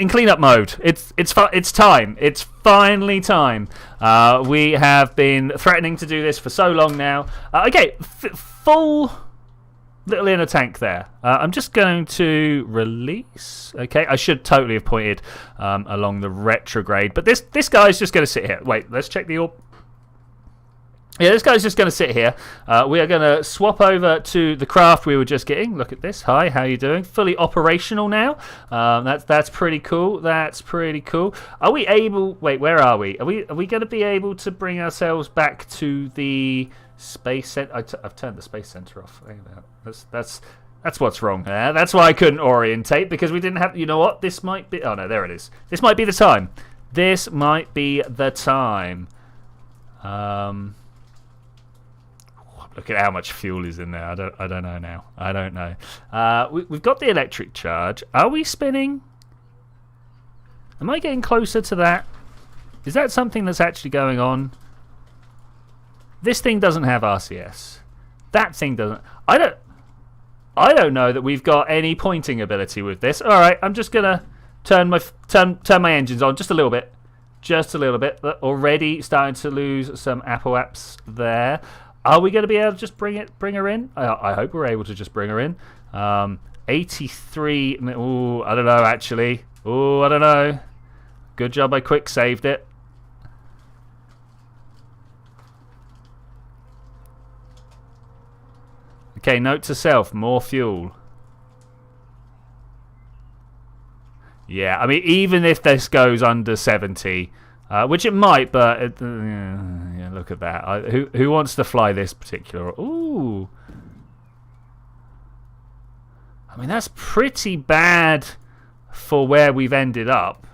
cleanup mode. It's time. It's finally time. We have been threatening to do this for so long now. Okay, full little inner tank there. I'm just going to release. Okay, I should totally have pointed along the retrograde, but this guy's just going to sit here. Wait, let's check the orb. Yeah, this guy's just going to sit here. We are going to swap over to the craft we were just getting. Look at this. Hi, how you doing? Fully operational now. That's pretty cool. That's pretty cool. Are we able... Wait, where are we? Are we going to be able to bring ourselves back to the space center? I've turned the space center off. That's what's wrong. That's why I couldn't orientate, because we didn't have... You know what? This might be... Oh, no, there it is. This might be the time. This might be the time. Look at how much fuel is in there. I don't know now. I don't know. We've got the electric charge. Are we spinning? Am I getting closer to that? Is that something that's actually going on? This thing doesn't have RCS. That thing doesn't. I don't know that we've got any pointing ability with this. All right, I'm just gonna turn my engines on just a little bit. Just a little bit. Already starting to lose some Apple apps there. Are we going to be able to just bring her in? I hope we're able to just bring her in. 83. Oh, I don't know, actually. Oh, I don't know. Good job I quick saved it. Okay, note to self, more fuel. Yeah, I mean, even if this goes under 70... which it might, but yeah, look at that. Who wants to fly this particular? Ooh, I mean, that's pretty bad for where we've ended up.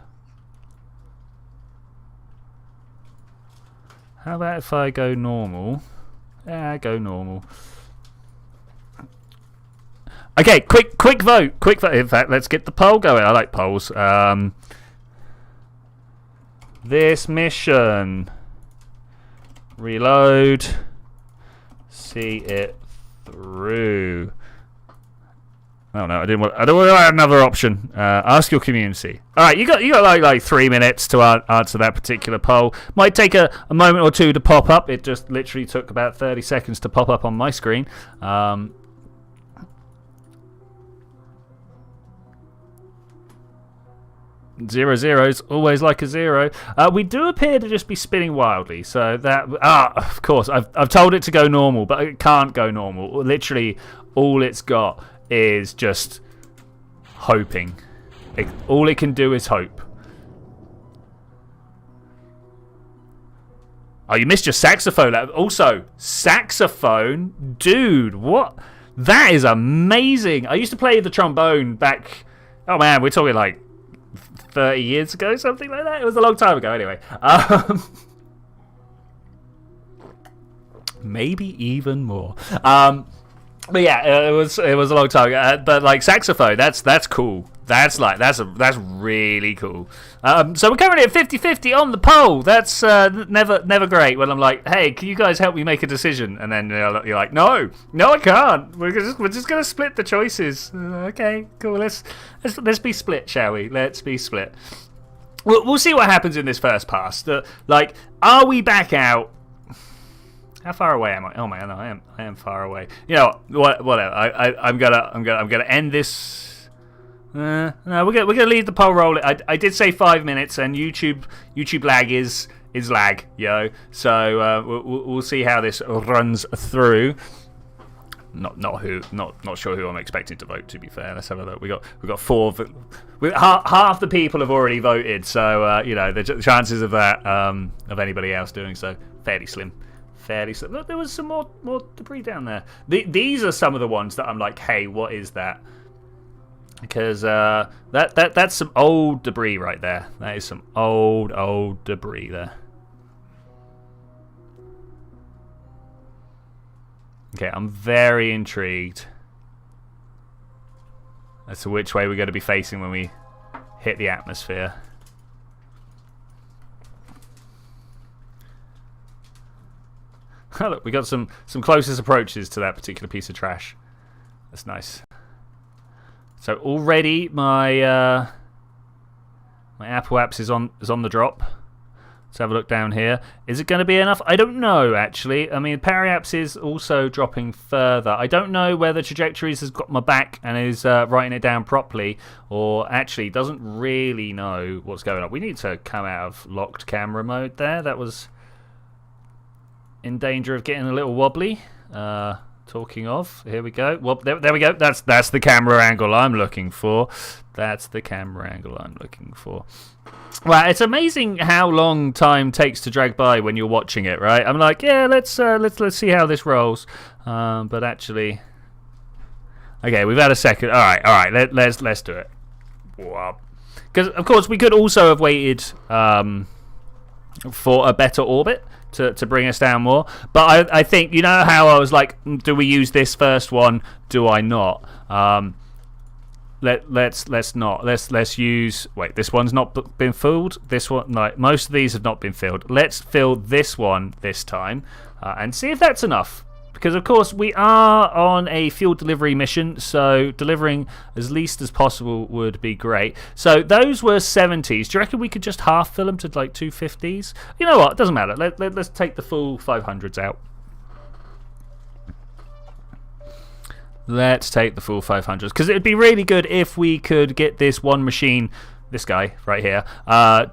How about if I go normal? Yeah, go normal. Okay, quick vote. In fact, let's get the poll going. I like polls. This mission. Reload. See it through. Oh no, I don't want another option. Ask your community. All right, you got like 3 minutes to answer that particular poll. Might take a moment or two to pop up. It just literally took about 30 seconds to pop up on my screen. 0 zeros, always like a 0. We do appear to just be spinning wildly, so that... of course, I've told it to go normal, but it can't go normal. Literally, all it's got is just hoping. All it can do is hope. Oh, you missed your saxophone. Also, saxophone? Dude, what? That is amazing. I used to play the trombone back... Oh, man, we're talking like 30 years ago, something like that. It was a long time ago, anyway. Maybe even more. But yeah, it was a long time ago. But like saxophone, that's cool. That's really cool. So we're currently at 50-50 on the poll. That's never great when I'm like, hey, can you guys help me make a decision? And then you're like, no, I can't. We're just gonna split the choices. Okay, cool. Let's be split, shall we? Let's be split. We'll see what happens in this first pass. Like, are we back out? How far away am I? Oh man, I am far away. You know whatever. I'm gonna end this. No, we're gonna leave the poll rolling. I did say 5 minutes, and YouTube lag is lag, yo. So we'll see how this runs through. Not sure who I'm expecting to vote. To be fair, let's have a look. We got 4. Half the people have already voted, so the chances of that of anybody else doing so fairly slim. Look, there was some more debris down there. These are some of the ones that I'm like, hey, what is that? Because that's some old debris right there. That is some old debris there. Okay, I'm very intrigued as to which way we're going to be facing when we hit the atmosphere. Look, we got some closest approaches to that particular piece of trash. That's nice. So already my my Apple Apps is on the drop. Let's have a look down here. Is it going to be enough? I don't know, actually. I mean, Apps is also dropping further. I don't know whether Trajectories has got my back and is writing it down properly, or actually doesn't really know what's going on. We need to come out of locked camera mode there. That was in danger of getting a little wobbly. Talking of, here we go. Well, there we go. That's the camera angle I'm looking for. That's the camera angle I'm looking for. Well, it's amazing how long time takes to drag by when you're watching it, right? I'm like, yeah, let's see how this rolls. But actually, okay, we've had a second. All right, let's do it. Because of course we could also have waited for a better orbit to bring us down more. But I think, you know how I was like, do we use this first one? Do I not? Let's not. Let's use. Wait, this one's not been filled. This one, like most of these have not been filled. Let's fill this one this time and see if that's enough. Because of course we are on a fuel delivery mission, so delivering as least as possible would be great. So those were 70s. Do you reckon we could just half fill them to like 250s? You know what? It doesn't matter. Let's take the full 500s out. Let's take the full 500s, because it would be really good if we could get this one machine, this guy right here,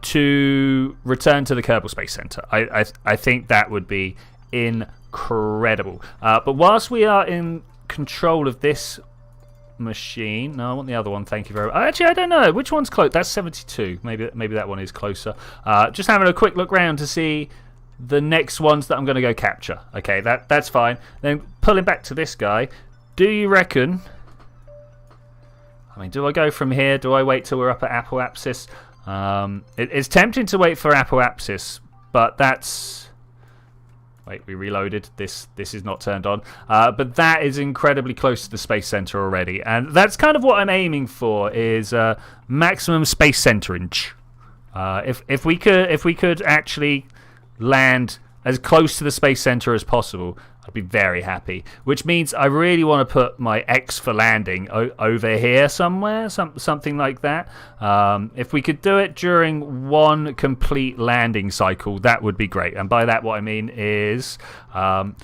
to return to the Kerbal Space Center. I think that would be incredible. But whilst we are in control of this machine, no, I want the other one. Thank you very much. Actually, I don't know which one's close. That's 72. Maybe that one is closer. Just having a quick look round to see the next ones that I'm going to go capture. Okay, that's fine. Then pulling back to this guy. Do you reckon? I mean, do I go from here? Do I wait till we're up at Apoapsis? It's tempting to wait for Apoapsis, but that's. Wait, we reloaded. This is not turned on. But that is incredibly close to the Space Center already, and that's kind of what I'm aiming for, is maximum space centerage. If we could actually land as close to the Space Center as possible, I'd be very happy. Which means I really want to put my X for landing over here somewhere, something like that. If we could do it during one complete landing cycle, that would be great. And by that, what I mean is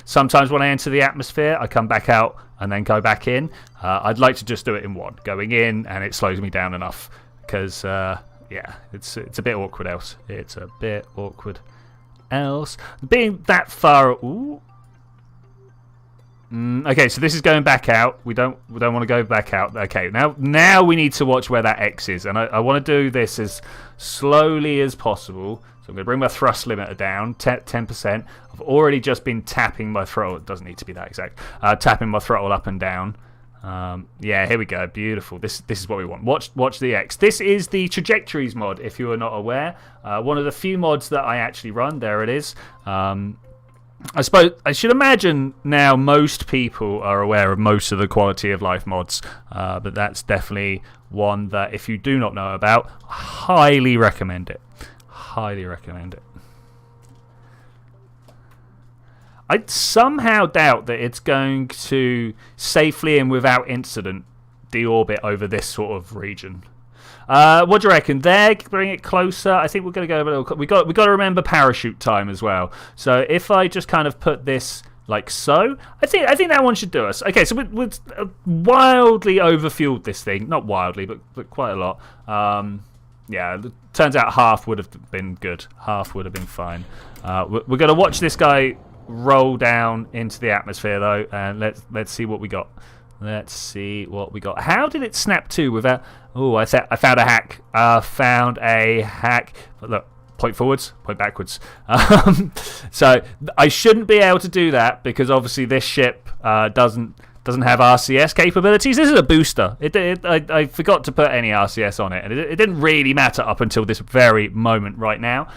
sometimes when I enter the atmosphere, I come back out and then go back in. I'd like to just do it in one, going in, and it slows me down enough. Because, yeah, it's a bit awkward else. It's a bit awkward else. Being that far... Ooh. Okay, so this is going back out. We don't want to go back out. Okay, now we need to watch where that X is, and I want to do this as slowly as possible. So I'm going to bring my thrust limiter down 10%. I've already just been tapping my throttle. It doesn't need to be that exact. Tapping my throttle up and down. Yeah, here we go. Beautiful. This is what we want. Watch the X. This is the Trajectories mod, if you are not aware. One of the few mods that I actually run. There it is. I should imagine now most people are aware of most of the quality of life mods, but that's definitely one that if you do not know about, highly recommend it. Highly recommend it. I somehow doubt that it's going to safely and without incident deorbit over this sort of region. What do you reckon? There, bring it closer. I think we're going to go a little. We got to remember parachute time as well. So if I just kind of put this like so, I think that one should do us. Okay, so we wildly overfueled this thing. Not wildly, but quite a lot. Yeah, it turns out half would have been good. Half would have been fine. We're going to watch this guy roll down into the atmosphere though, and let's see what we got. Let's see what we got. How did it snap to without... Oh, I found a hack. Found a hack. But look, point forwards, point backwards. So I shouldn't be able to do that because obviously this ship doesn't have RCS capabilities. This is a booster. I forgot to put any RCS on it, and it didn't really matter up until this very moment right now.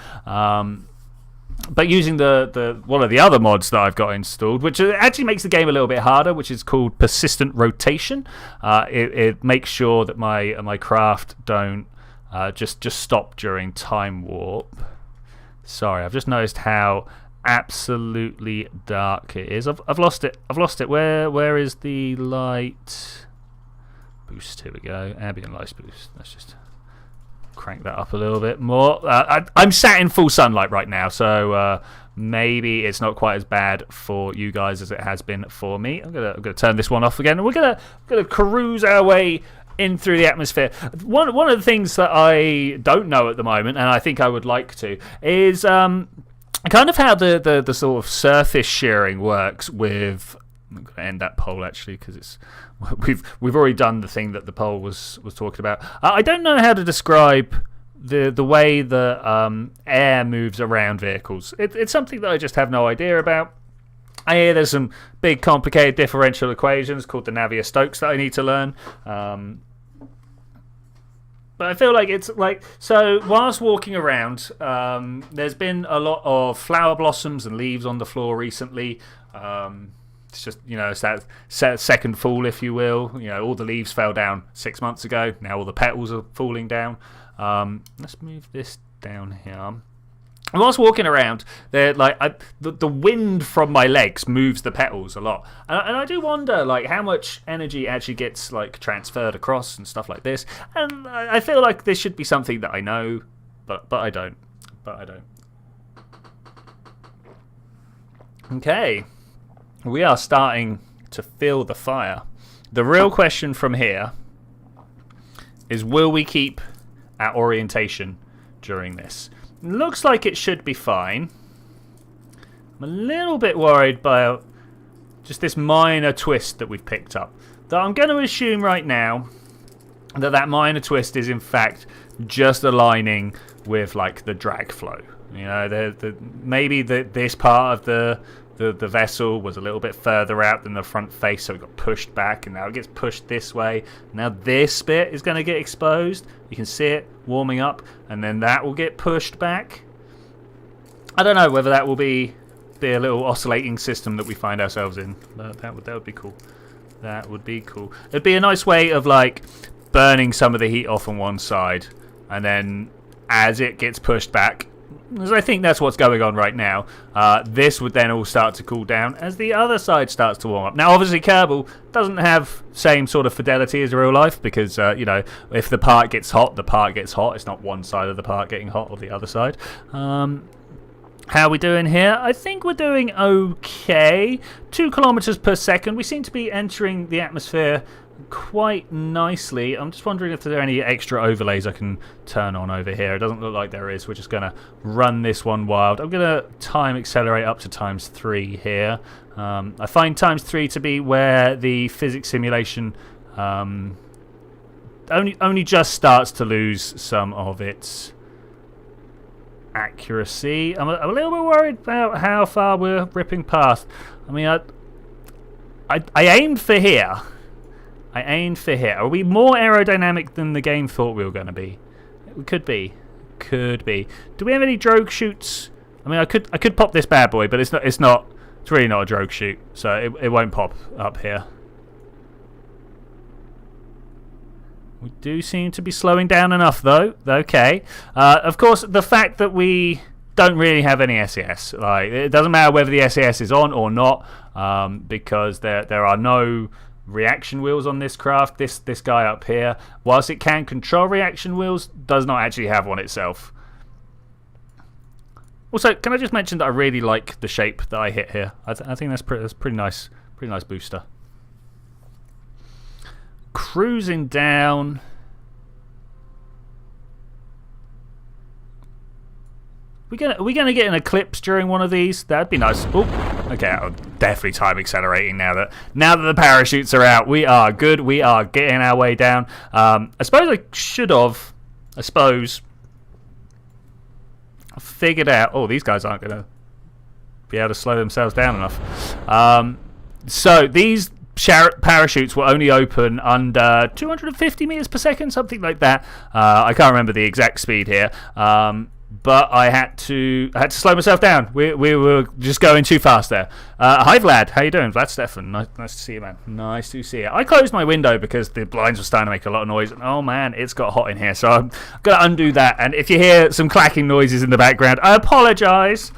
But using the one of the other mods that I've got installed, which actually makes the game a little bit harder, which is called Persistent Rotation. It makes sure that my craft don't just stop during time warp. Sorry, I've just noticed how absolutely dark it is. I've lost it. Where is the light boost? Here we go. Ambient light boost. Let's just crank that up a little bit more. I'm sat in full sunlight right now, so maybe it's not quite as bad for you guys as it has been for me. I'm gonna turn this one off again, and we're gonna cruise our way in through the atmosphere. One of the things that I don't know at the moment, and I think I would like to, is kind of how the sort of surface shearing works with. I'm going to end that poll actually because it's we've already done the thing that the poll was talking about. I don't know how to describe the way the air moves around vehicles. It's something that I just have no idea about. I hear there's some big complicated differential equations called the Navier-Stokes that I need to learn. But I feel like it's like, so whilst walking around, there's been a lot of flower blossoms and leaves on the floor recently. It's just, it's that second fall, if you will. All the leaves fell down 6 months ago. Now all the petals are falling down. Let's move this down here. And whilst walking around, the wind from my legs moves the petals a lot, and I do wonder how much energy actually gets transferred across and stuff like this. And I feel like this should be something that I know, but I don't. Okay, we are starting to feel the fire. The real question from here is: will we keep our orientation during this? Looks like it should be fine. I'm a little bit worried about just this minor twist that we've picked up. Though I'm going to assume right now that minor twist is in fact just aligning with the drag flow. Maybe this part of the vessel was a little bit further out than the front face, so it got pushed back, and now it gets pushed this way. Now this bit is going to get exposed. You can see it warming up, and then that will get pushed back. I don't know whether that will be a little oscillating system that we find ourselves in, but that would be cool. That would be cool. It'd be a nice way of burning some of the heat off on one side, and then as it gets pushed back, as I think that's what's going on right now, this would then all start to cool down as the other side starts to warm up. Now, obviously, Kerbal doesn't have same sort of fidelity as real life because, if the part gets hot, the part gets hot. It's not one side of the part getting hot or the other side. How are we doing here? I think we're doing okay. 2 kilometers per second. We seem to be entering the atmosphere quite nicely. I'm just wondering if there are any extra overlays I can turn on over here. It doesn't look like there is. We're just going to run this one wild. I'm going to time accelerate up to ×3 here. I find ×3 to be where the physics simulation only just starts to lose some of its accuracy. I'm a little bit worried about how far we're ripping past. I mean, I aimed for here. Are we more aerodynamic than the game thought we were going to be? We could be. Do we have any drogue chutes? I mean, I could pop this bad boy, but it's really not a drogue chute, so it won't pop up here. We do seem to be slowing down enough, though. Okay. Of course, the fact that we don't really have any SAS, it doesn't matter whether the SAS is on or not, because there are no reaction wheels on this craft. This guy up here, whilst it can control reaction wheels, does not actually have one itself. Also, can I just mention that I really like the shape that I hit here? I think that's pretty nice booster. Cruising down. Are we gonna get an eclipse during one of these? That'd be nice. Oh, okay, I'm definitely time accelerating now that the parachutes are out. We are good. We are getting our way down. I suppose I should have. Figured out. Oh, these guys aren't gonna be able to slow themselves down enough. So these parachutes will only open under 250 meters per second, something like that. I can't remember the exact speed here. But I had to slow myself down. We were just going too fast there. Hi Vlad, how you doing? Vlad Stefan, nice to see you, man. Nice to see you. I closed my window because the blinds were starting to make a lot of noise. And oh man, it's got hot in here, so I'm going to undo that. And if you hear some clacking noises in the background, I apologise.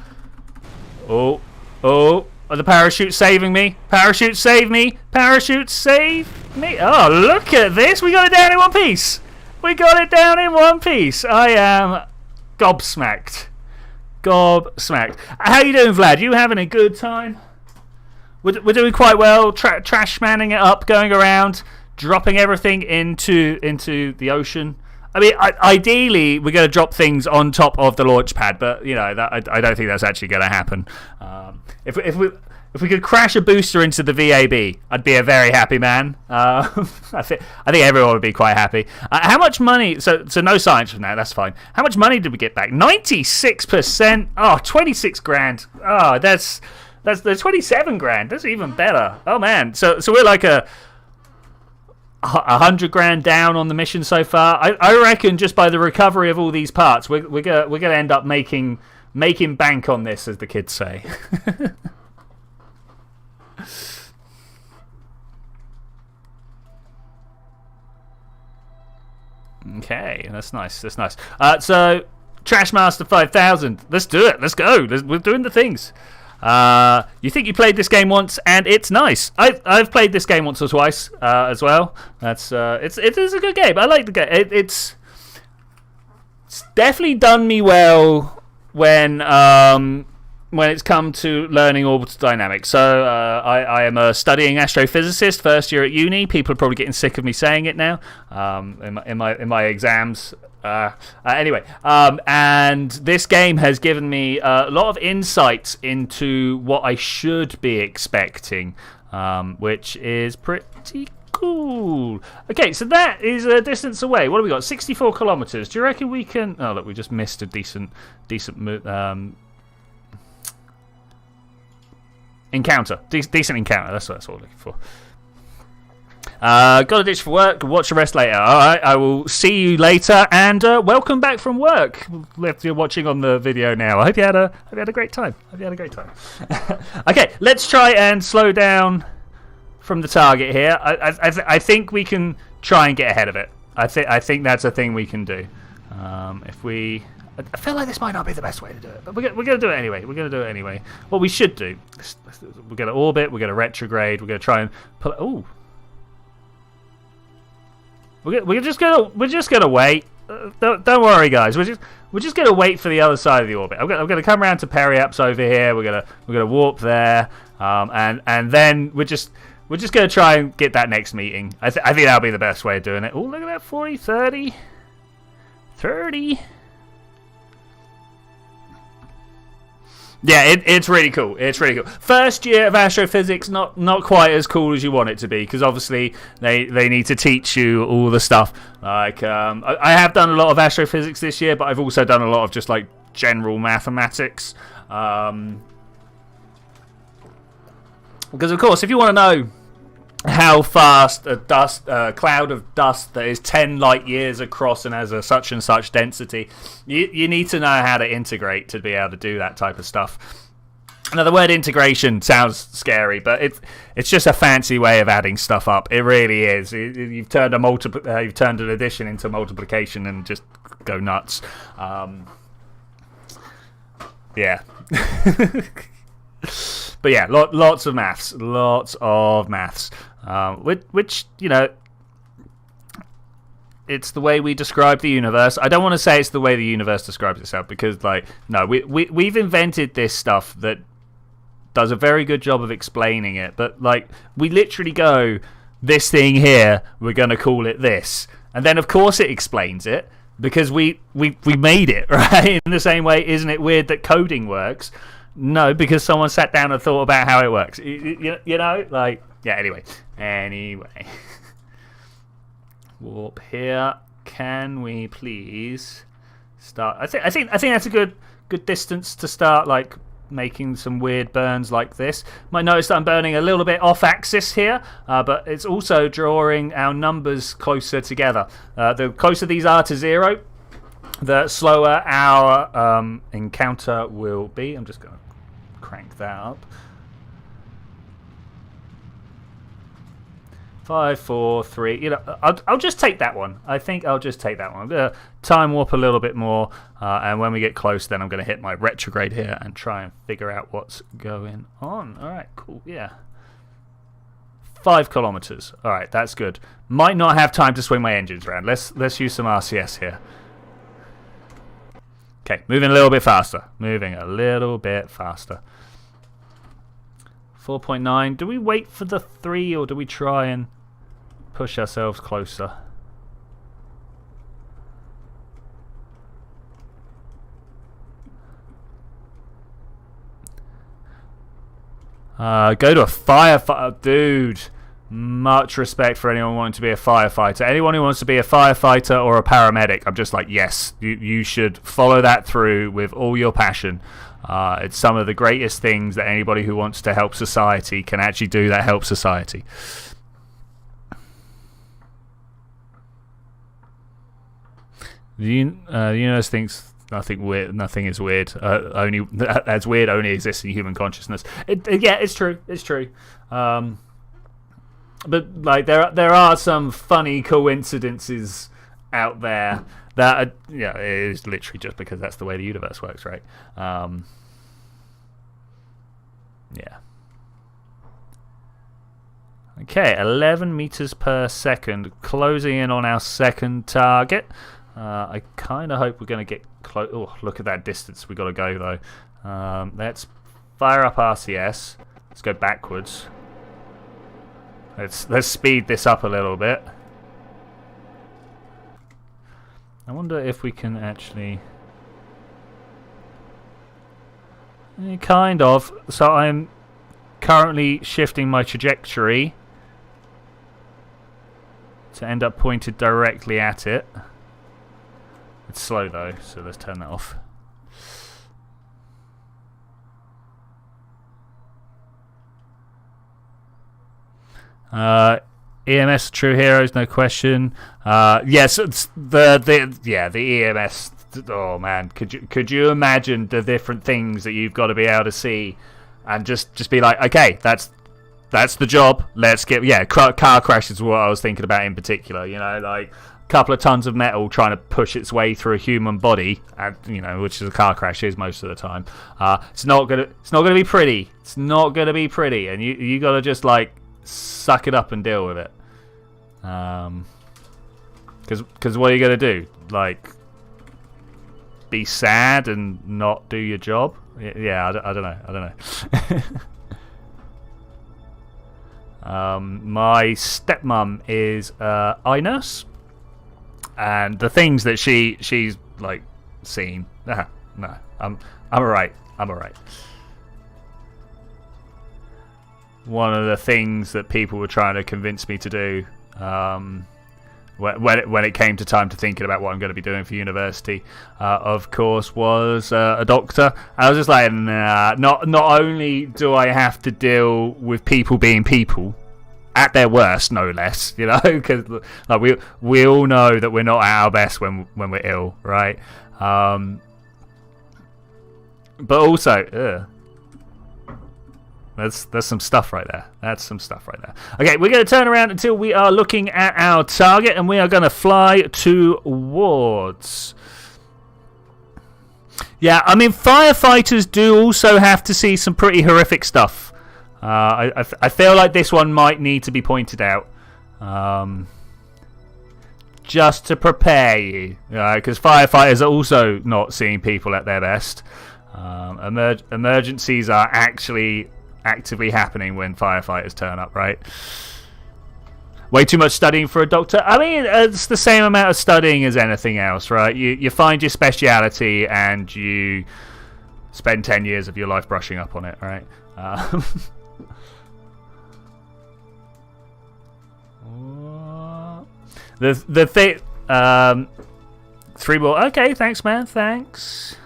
Oh, oh, are the parachutes saving me? Parachutes save me! Parachutes save me! Oh, look at this! We got it down in one piece! We got it down in one piece! I am gobsmacked. Gobsmacked. How you doing, Vlad? You having a good time? We're doing quite well. Trash manning it up, going around, dropping everything into the ocean. I mean, ideally, we're going to drop things on top of the launch pad, but you know, I don't think that's actually going to happen. If we could crash a booster into the VAB, I'd be a very happy man. I think everyone would be quite happy. How much money? So no science from that. That's fine. How much money did we get back? 96%. Oh, 26 grand. Oh, that's the 27 grand. That's even better. Oh man. So we're like 100 grand down on the mission so far. I reckon just by the recovery of all these parts, we're gonna end up making bank on this, as the kids say. Okay, that's nice. So Trashmaster 5000. Let's do it. Let's go. We're doing the things. You think you played this game once, and it's nice. I've played this game once or twice as well. It is a good game. I like the game. It's definitely done me well when it's come to learning orbital dynamics. So I am a studying astrophysicist, first year at uni. People are probably getting sick of me saying it now. In my exams. Anyway, and this game has given me a lot of insights into what I should be expecting, which is pretty cool. Okay, so that is a distance away. What have we got? 64 kilometers. Do you reckon we can? Oh, look, we just missed a decent encounter. Decent encounter. That's what we're looking for. Got a ditch for work. Watch the rest later. All right, I will see you later. And welcome back from work. If you're watching on the video now, I hope you had a great time. Okay, let's try and slow down from the target here. I think we can try and get ahead of it. I think that's a thing we can do. I feel like this might not be the best way to do it, but we're going to do it anyway. What we should do, we're going to orbit, we're going to retrograde, we're going to try and pull. Ooh. We're just gonna wait. Don't worry, guys. We're just gonna wait for the other side of the orbit. I'm gonna come around to periaps over here. We're gonna warp there, and then we're just gonna try and get that next meeting. I think that'll be the best way of doing it. Oh, look at that, 40, 30. Yeah, it's really cool. First year of astrophysics, not quite as cool as you want it to be, because obviously they need to teach you all the stuff. Like I have done a lot of astrophysics this year, but I've also done a lot of just like general mathematics. Because of course, if you want to know how fast a cloud of dust that is 10 light years across and has a such and such density, you need to know how to integrate to be able to do that type of stuff. Now, the word integration sounds scary, but it's just a fancy way of adding stuff up. It really is. You've turned an addition into multiplication and just go nuts. Yeah. But yeah, lots of maths. Which, you know, it's the way we describe the universe. I don't want to say it's the way the universe describes itself, because, like, no, we've invented this stuff that does a very good job of explaining it. But, like, we literally go, this thing here, we're going to call it this. And then, of course, it explains it, because we made it, right? In the same way, isn't it weird that coding works? No, because someone sat down and thought about how it works. You know, like, yeah, anyway. Warp here. Can we please start? I think that's a good distance to start, like, making some weird burns like this. Might notice that I'm burning a little bit off axis here, but it's also drawing our numbers closer together. The closer these are to 0, the slower our encounter will be. I'm just going to crank that up. 5, 4, 3. You know, I'll just take that one. I think I'll just take that one. I'm gonna time warp a little bit more, and when we get close, then I'm gonna hit my retrograde here and try and figure out what's going on. All right, cool. Yeah. 5 kilometers. All right, that's good. Might not have time to swing my engines around. Let's use some RCS here. Okay, moving a little bit faster. 4.9. Do we wait for the 3 or do we try and push ourselves closer? Go to a firefighter. Dude, much respect for anyone wanting to be a firefighter. Anyone who wants to be a firefighter or a paramedic, I'm just like, yes, you should follow that through with all your passion. It's some of the greatest things that anybody who wants to help society can actually do that help society. The universe thinks nothing is weird. Only as weird only exists in human consciousness. Yeah, it's true. It's true. But like there are some funny coincidences out there that it is literally just because that's the way the universe works, right? Yeah. Okay, 11 meters per second, closing in on our second target. I kind of hope we're going to get close. Oh, look at that distance we got to go though. Let's fire up RCS. Let's go backwards. Let's speed this up a little bit. I wonder if we can actually. Kind of. So I'm currently shifting my trajectory to end up pointed directly at it. It's slow though, so let's turn that off. EMS true heroes, no question. Yes, it's the EMS. Oh man, could you imagine the different things that you've got to be able to see, and just be like, okay, that's the job. Let's get car crash is what I was thinking about in particular. You know, like a couple of tons of metal trying to push its way through a human body, and which is a car crash is most of the time. It's not gonna be pretty. It's not gonna be pretty, and you got to just like suck it up and deal with it. Because what are you gonna do? Like, be sad and not do your job? Yeah, I don't know. My stepmom is eye nurse, and the things that she's like seen. No, I'm alright. One of the things that people were trying to convince me to do when it came to time to thinking about what I'm going to be doing for university, of course, was a doctor. I was just like, nah, not only do I have to deal with people being people, at their worst, no less, because like, we all know that we're not at our best when we're ill, right? But also, That's some stuff right there. Okay, we're going to turn around until we are looking at our target, and we are going to fly towards. Yeah, I mean, firefighters do also have to see some pretty horrific stuff. I feel like this one might need to be pointed out, just to prepare you, because firefighters are also not seeing people at their best. Emergencies are actually actively happening when firefighters turn up, right? Way too much studying for a doctor. I mean, it's the same amount of studying as anything else, right? You find your speciality and you spend 10 years of your life brushing up on it, right? The thing, 3 more. Okay, thanks, man. Thanks.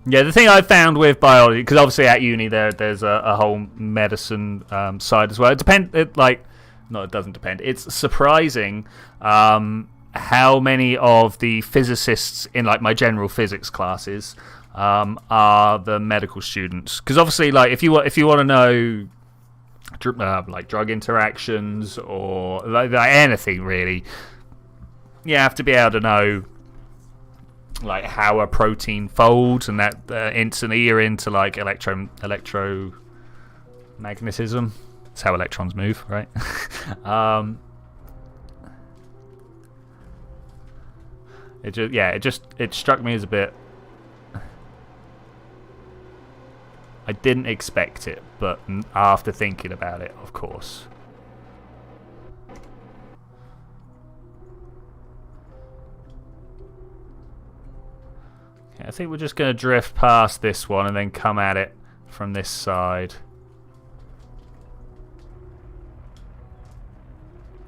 Yeah, the thing I found with biology, because obviously at uni there's a whole medicine side as well. It doesn't depend. It's surprising how many of the physicists in like my general physics classes are the medical students. Because obviously, like, if you want to know like drug interactions or like anything really, you have to be able to know like how a protein folds, and that instantly you're into like electromagnetism. That's how electrons move, right? It struck me as a bit. I didn't expect it, but after thinking about it, of course. Okay, I think we're just going to drift past this one and then come at it from this side.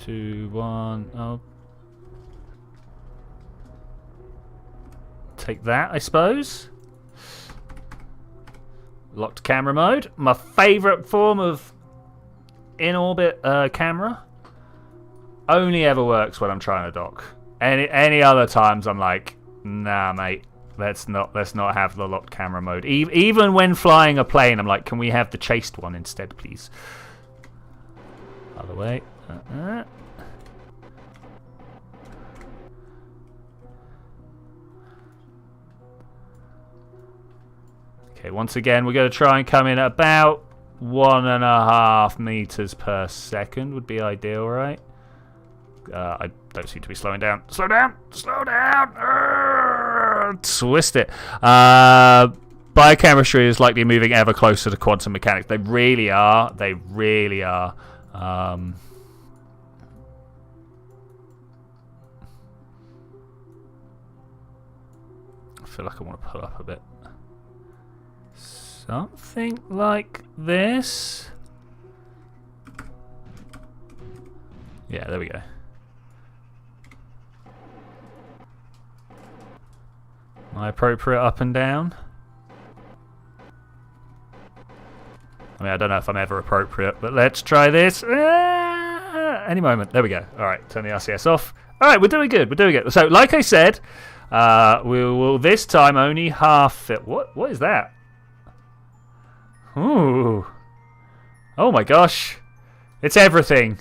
2, 1, oh. Take that, I suppose. Locked camera mode. My favourite form of in-orbit camera. Only ever works when I'm trying to dock. Any other times I'm like, nah, mate. Let's not have the locked camera mode. Even when flying a plane, I'm like, can we have the chased one instead, please? Other way. Okay, once again, we're going to try and come in at about 1.5 meters per second would be ideal, right? I don't seem to be slowing down. Slow down! Slow down! Twist it. Biochemistry is likely moving ever closer to quantum mechanics. They really are. They really are. I feel like I want to pull up a bit. Something like this. Yeah, there we go. Am I appropriate up and down? I mean, I don't know if I'm ever appropriate, but let's try this. Any moment. There we go. All right, turn the RCS off. All right, we're doing good. We're doing it. So, like I said, we will this time only half it. What is that? Ooh. Oh my gosh. It's everything.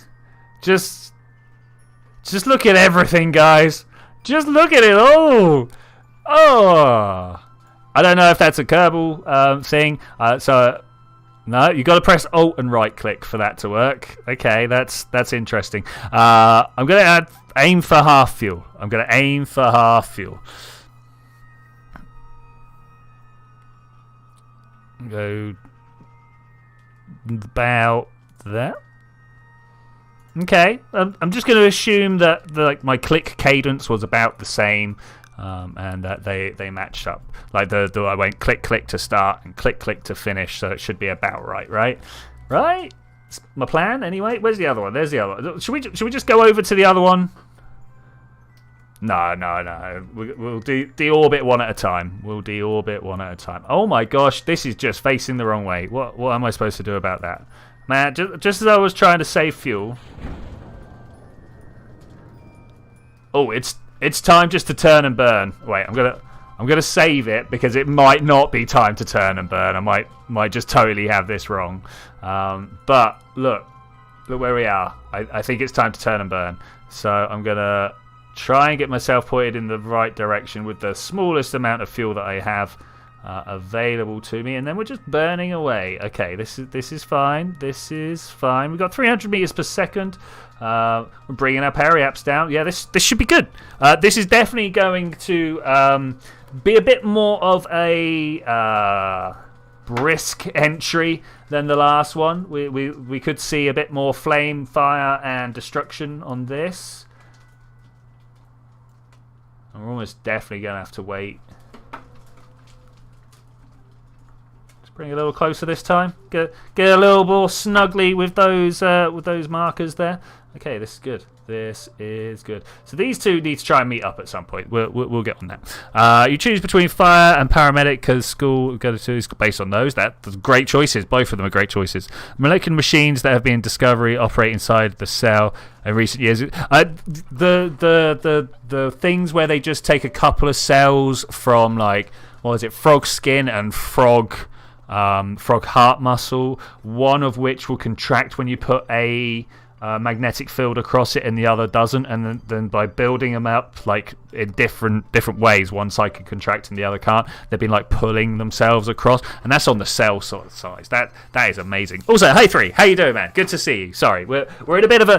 Just look at everything, guys. Just look at it all. Oh. I don't know if that's a Kerbal thing. No, you got to press Alt and right click for that to work. Okay, that's interesting. I'm going to aim for half fuel. I'm going to aim for half fuel. Go about that. Okay, I'm just going to assume that my click cadence was about the same, and that they matched up. Like I went click click to start and click click to finish, so it should be about right. Right? It's my plan anyway. Where's the other one? There's the other one. Should we just go over to the other one? No. We'll deorbit one at a time. We'll deorbit one at a time. Oh my gosh, this is just facing the wrong way. What am I supposed to do about that? Man, just as I was trying to save fuel. Oh, it's time just to turn and burn. Wait, I'm gonna save it because it might not be time to turn and burn. I might just totally have this wrong. But look where we are. I think it's time to turn and burn. So I'm gonna try and get myself pointed in the right direction with the smallest amount of fuel that I have available to me, and then we're just burning away. Okay, this is fine. This is fine. We've got 300 meters per second. We're bringing our periaps down. Yeah, this should be good. This is definitely going to be a bit more of a brisk entry than the last one. We could see a bit more flame, fire, and destruction on this. We're almost definitely going to have to wait. Let's bring it a little closer this time. Get a little more snugly with those markers there. Okay, this is good. This is good. So these two need to try and meet up at some point. We'll get on that. You choose between fire and paramedic because school go to is based on those. That's great choices. Both of them are great choices. Molecular machines that have been discovery operate inside the cell in recent years. The things where they just take a couple of cells from like what is it, frog skin and frog heart muscle, one of which will contract when you put a magnetic field across it and the other doesn't, and then by building them up like in different ways, one side can contract and the other can't. They've been like pulling themselves across, and that's on the cell sort of size. That is amazing. Also, hey 3, how you doing, man? Good to see you. Sorry, we're in a bit of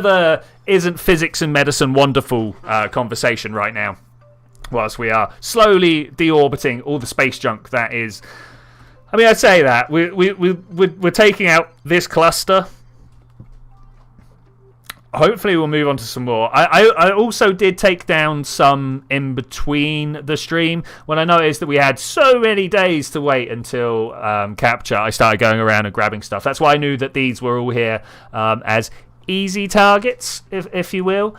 a isn't physics and medicine wonderful conversation right now, whilst we are slowly deorbiting all the space junk that is. I mean, I'd say that we're taking out this cluster. Hopefully we'll move on to some more. I also did take down some in between the stream. When I noticed that we had so many days to wait until capture, I started going around and grabbing stuff. That's why I knew that these were all here as easy targets, if you will,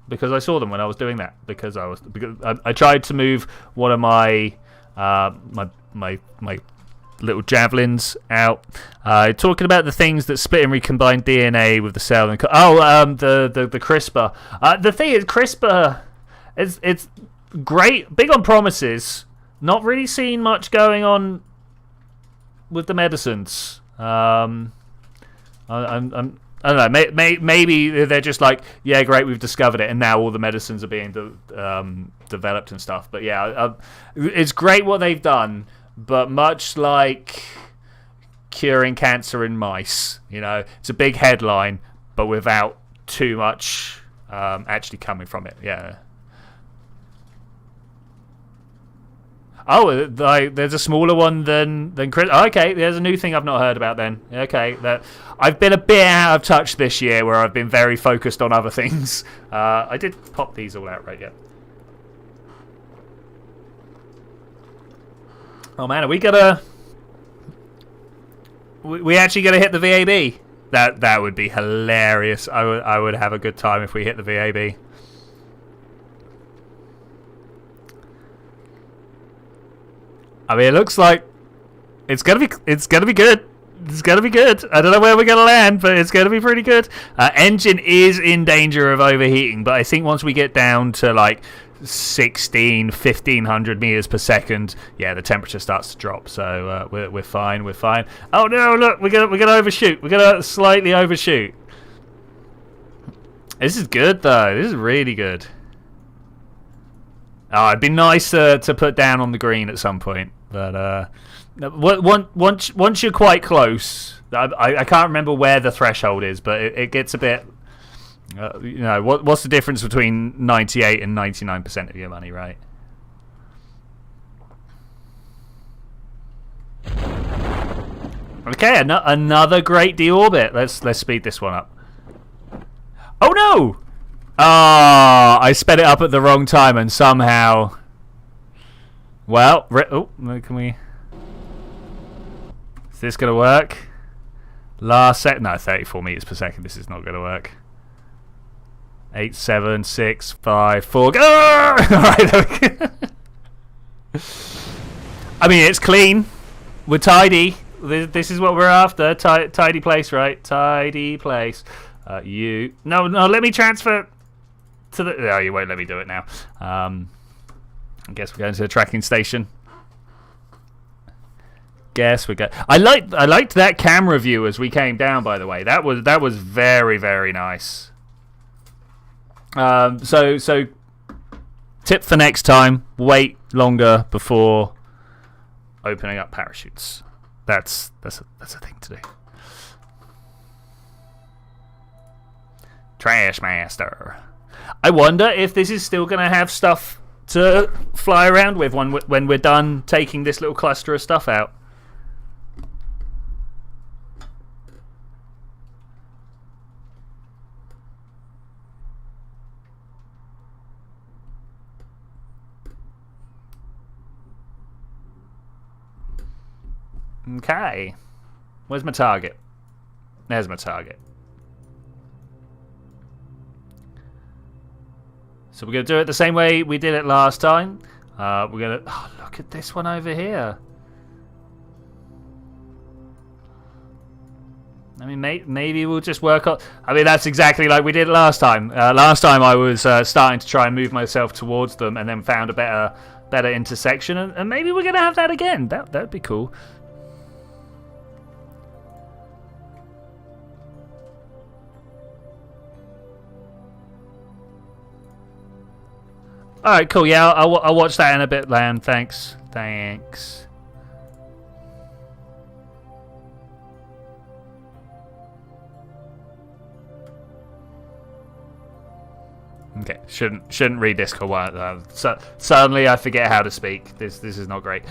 because I saw them when I was doing that. Because I tried to move one of my my little javelins out, talking about the things that split and recombine DNA with the cell. And the CRISPR. The thing is, CRISPR it's great, big on promises. Not really seen much going on with the medicines. I don't know. Maybe they're just like, yeah, great, we've discovered it, and now all the medicines are being developed and stuff. But yeah, it's great what they've done. But much like curing cancer in mice, it's a big headline, but without too much actually coming from it. Yeah. Oh, there's a smaller one than Chris. Oh, okay, there's a new thing I've not heard about then. Okay, I've been a bit out of touch this year, where I've been very focused on other things. I did pop these all out, right? Yeah. Oh man, are we gonna? We actually gonna hit the VAB? That would be hilarious. I would have a good time if we hit the VAB. I mean, it looks like it's gonna be good. It's gonna be good. I don't know where we're gonna land, but it's gonna be pretty good. Engine is in danger of overheating, but I think once we get down to like 1500 meters per second, yeah, the temperature starts to drop. So we're fine. Oh no, look, we're gonna overshoot. We're gonna slightly overshoot. This is good though. This is really good. Oh, it'd be nice to put down on the green at some point, but once you're quite close, I can't remember where the threshold is, but it gets a bit. What's the difference between 98 and 99% of your money, right? Okay, another great deorbit. Let's speed this one up. Oh no! I sped it up at the wrong time and somehow. Well, can we? Is this gonna work? Last set? No, 34 meters per second. This is not gonna work. 8, 7, 6, 5, 4. Go! Alright, there we go. I mean, it's clean. We're tidy. This is what we're after. Tidy place, right? Tidy place. No, let me transfer to the. Oh, you won't let me do it now. I guess we're going to the tracking station. Guess we go. I liked that camera view as we came down. By the way, that was very, very nice. So tip for next time: wait longer before opening up parachutes. That's a thing to do. Trash Master. I wonder if this is still going to have stuff to fly around with when we're done taking this little cluster of stuff out. Okay. Where's my target? There's my target. So we're going to do it the same way we did it last time. We're going to... Oh, look at this one over here. I mean, maybe we'll just work on... I mean, that's exactly like we did last time. Last time I was starting to try and move myself towards them and then found a better intersection. And maybe we're going to have that again. That'd be cool. Alright, cool. Yeah, I'll watch that in a bit, Lan. Thanks. Okay, shouldn't read Discord. Suddenly I forget how to speak. This is not great.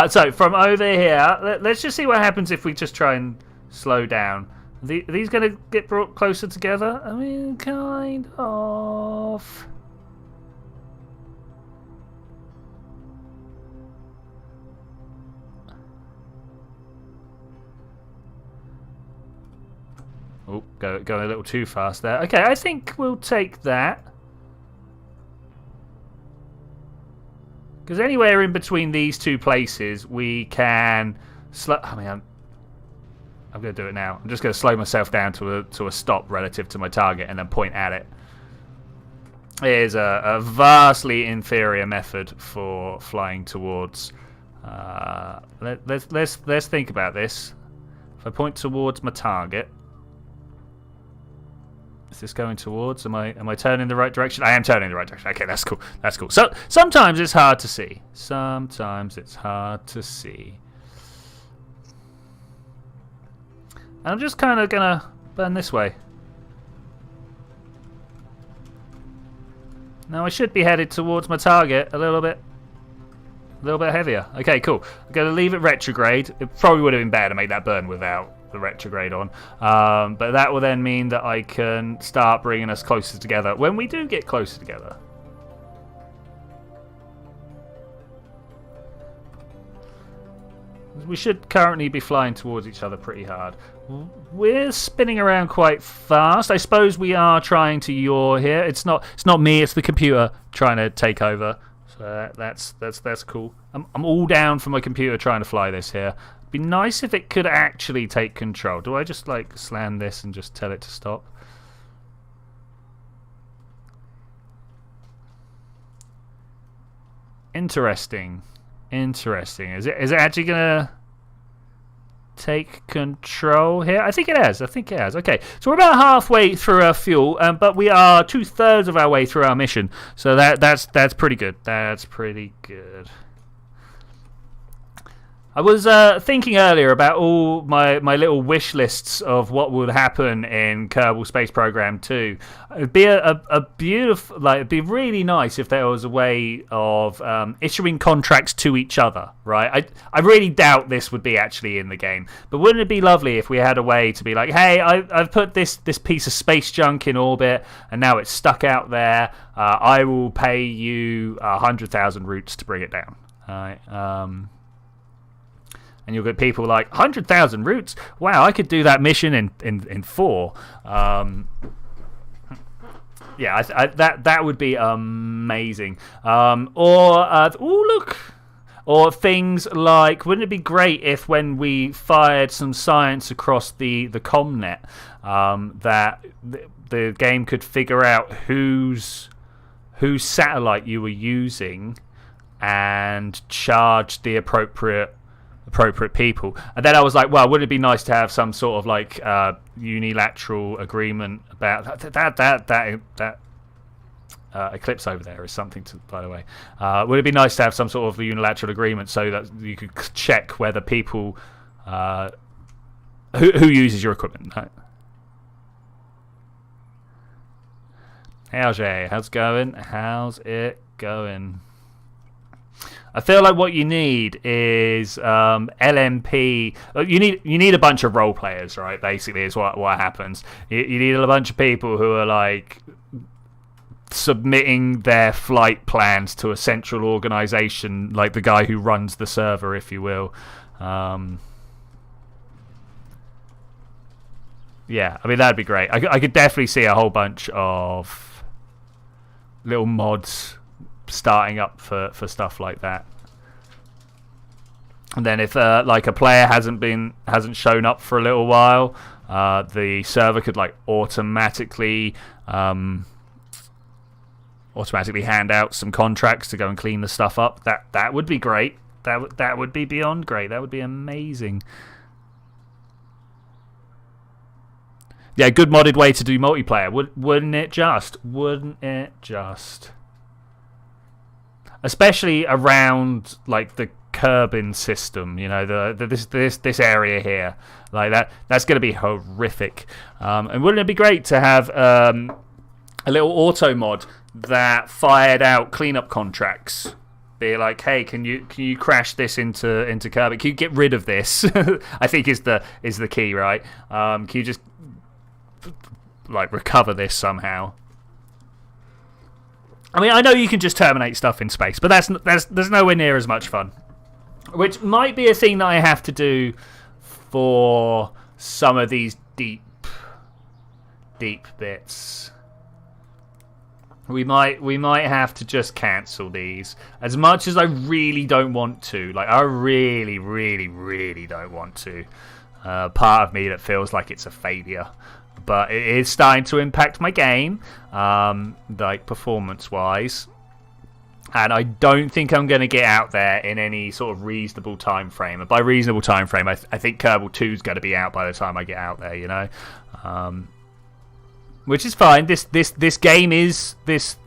So from over here, let's just see what happens if we just try and slow down. Are these going to get brought closer together? I mean, kind of. Oh, going a little too fast there. Okay, I think we'll take that. Because anywhere in between these two places, we can... I mean, I'm going to do it now. I'm just going to slow myself down to a stop relative to my target and then point at it. It is a vastly inferior method for flying towards. Let's think about this. If I point towards my target... Is this going towards? Am I turning the right direction? I am turning the right direction. Okay, that's cool. So sometimes it's hard to see. I'm just kind of gonna burn this way. Now I should be headed towards my target a little bit heavier. Okay, cool. I'm gonna leave it retrograde. It probably would have been better to make that burn without the retrograde on, but that will then mean that I can start bringing us closer together when we do get closer together. We should currently be flying towards each other pretty hard. We're spinning around quite fast. I suppose we are trying to yaw here. It's not me, it's the computer trying to take over. So that's cool. I'm all down for my computer trying to fly this here. Be nice if it could actually take control. Do I just like slam this and just tell it to stop? Interesting. Is it actually gonna take control here? I think it has. Okay, so we're about halfway through our fuel, but we are 2/3 of our way through our mission. So that's pretty good. I was thinking earlier about all my little wish lists of what would happen in Kerbal Space Program 2. It'd be a beautiful, like, it'd be really nice if there was a way of issuing contracts to each other, right? I really doubt this would be actually in the game, but wouldn't it be lovely if we had a way to be like, hey, I've put this piece of space junk in orbit, and now it's stuck out there. I will pay you 100,000 roots to bring it down. All right. And you'll get people like 100,000 roots. Wow, I could do that mission in 4. Yeah, that would be amazing. Or things like, wouldn't it be great if when we fired some science across the comnet, that the game could figure out whose satellite you were using and charge the appropriate people. And then I was like, well, wouldn't it be nice to have some sort of like unilateral agreement about that eclipse over there is something to, by the way. Would it be nice to have some sort of unilateral agreement so that you could check whether people who uses your equipment? Right? Hey, RJ, how's it going? I feel like what you need is LMP. You need a bunch of role players, right? Basically, is what happens. You need a bunch of people who are like submitting their flight plans to a central organization, like the guy who runs the server, if you will. Yeah, I mean that'd be great. I could definitely see a whole bunch of little mods starting up for stuff like that. And then if like a player hasn't shown up for a little while, the server could like automatically hand out some contracts to go and clean the stuff up. That would be great. That would be beyond great. That would be amazing. Yeah, good modded way to do multiplayer. Wouldn't it just? Wouldn't it just? Especially around like the Kerbal system, you know, this area here, like that's going to be horrific. And wouldn't it be great to have a little auto mod that fired out cleanup contracts? Be like, hey, can you crash this into Kerbal? Can you get rid of this? I think is the key, right? Can you just like recover this somehow? I mean, I know you can just terminate stuff in space, but there's nowhere near as much fun. Which might be a thing that I have to do for some of these deep bits. We might have to just cancel these. As much as I really don't want to. Like, I really, really, really don't want to. Part of me that feels like it's a failure. But it is starting to impact my game, like performance-wise. And I don't think I'm going to get out there in any sort of reasonable time frame. And by reasonable time frame, I think Kerbal 2 is going to be out by the time I get out there, you know. Which is fine. This game is this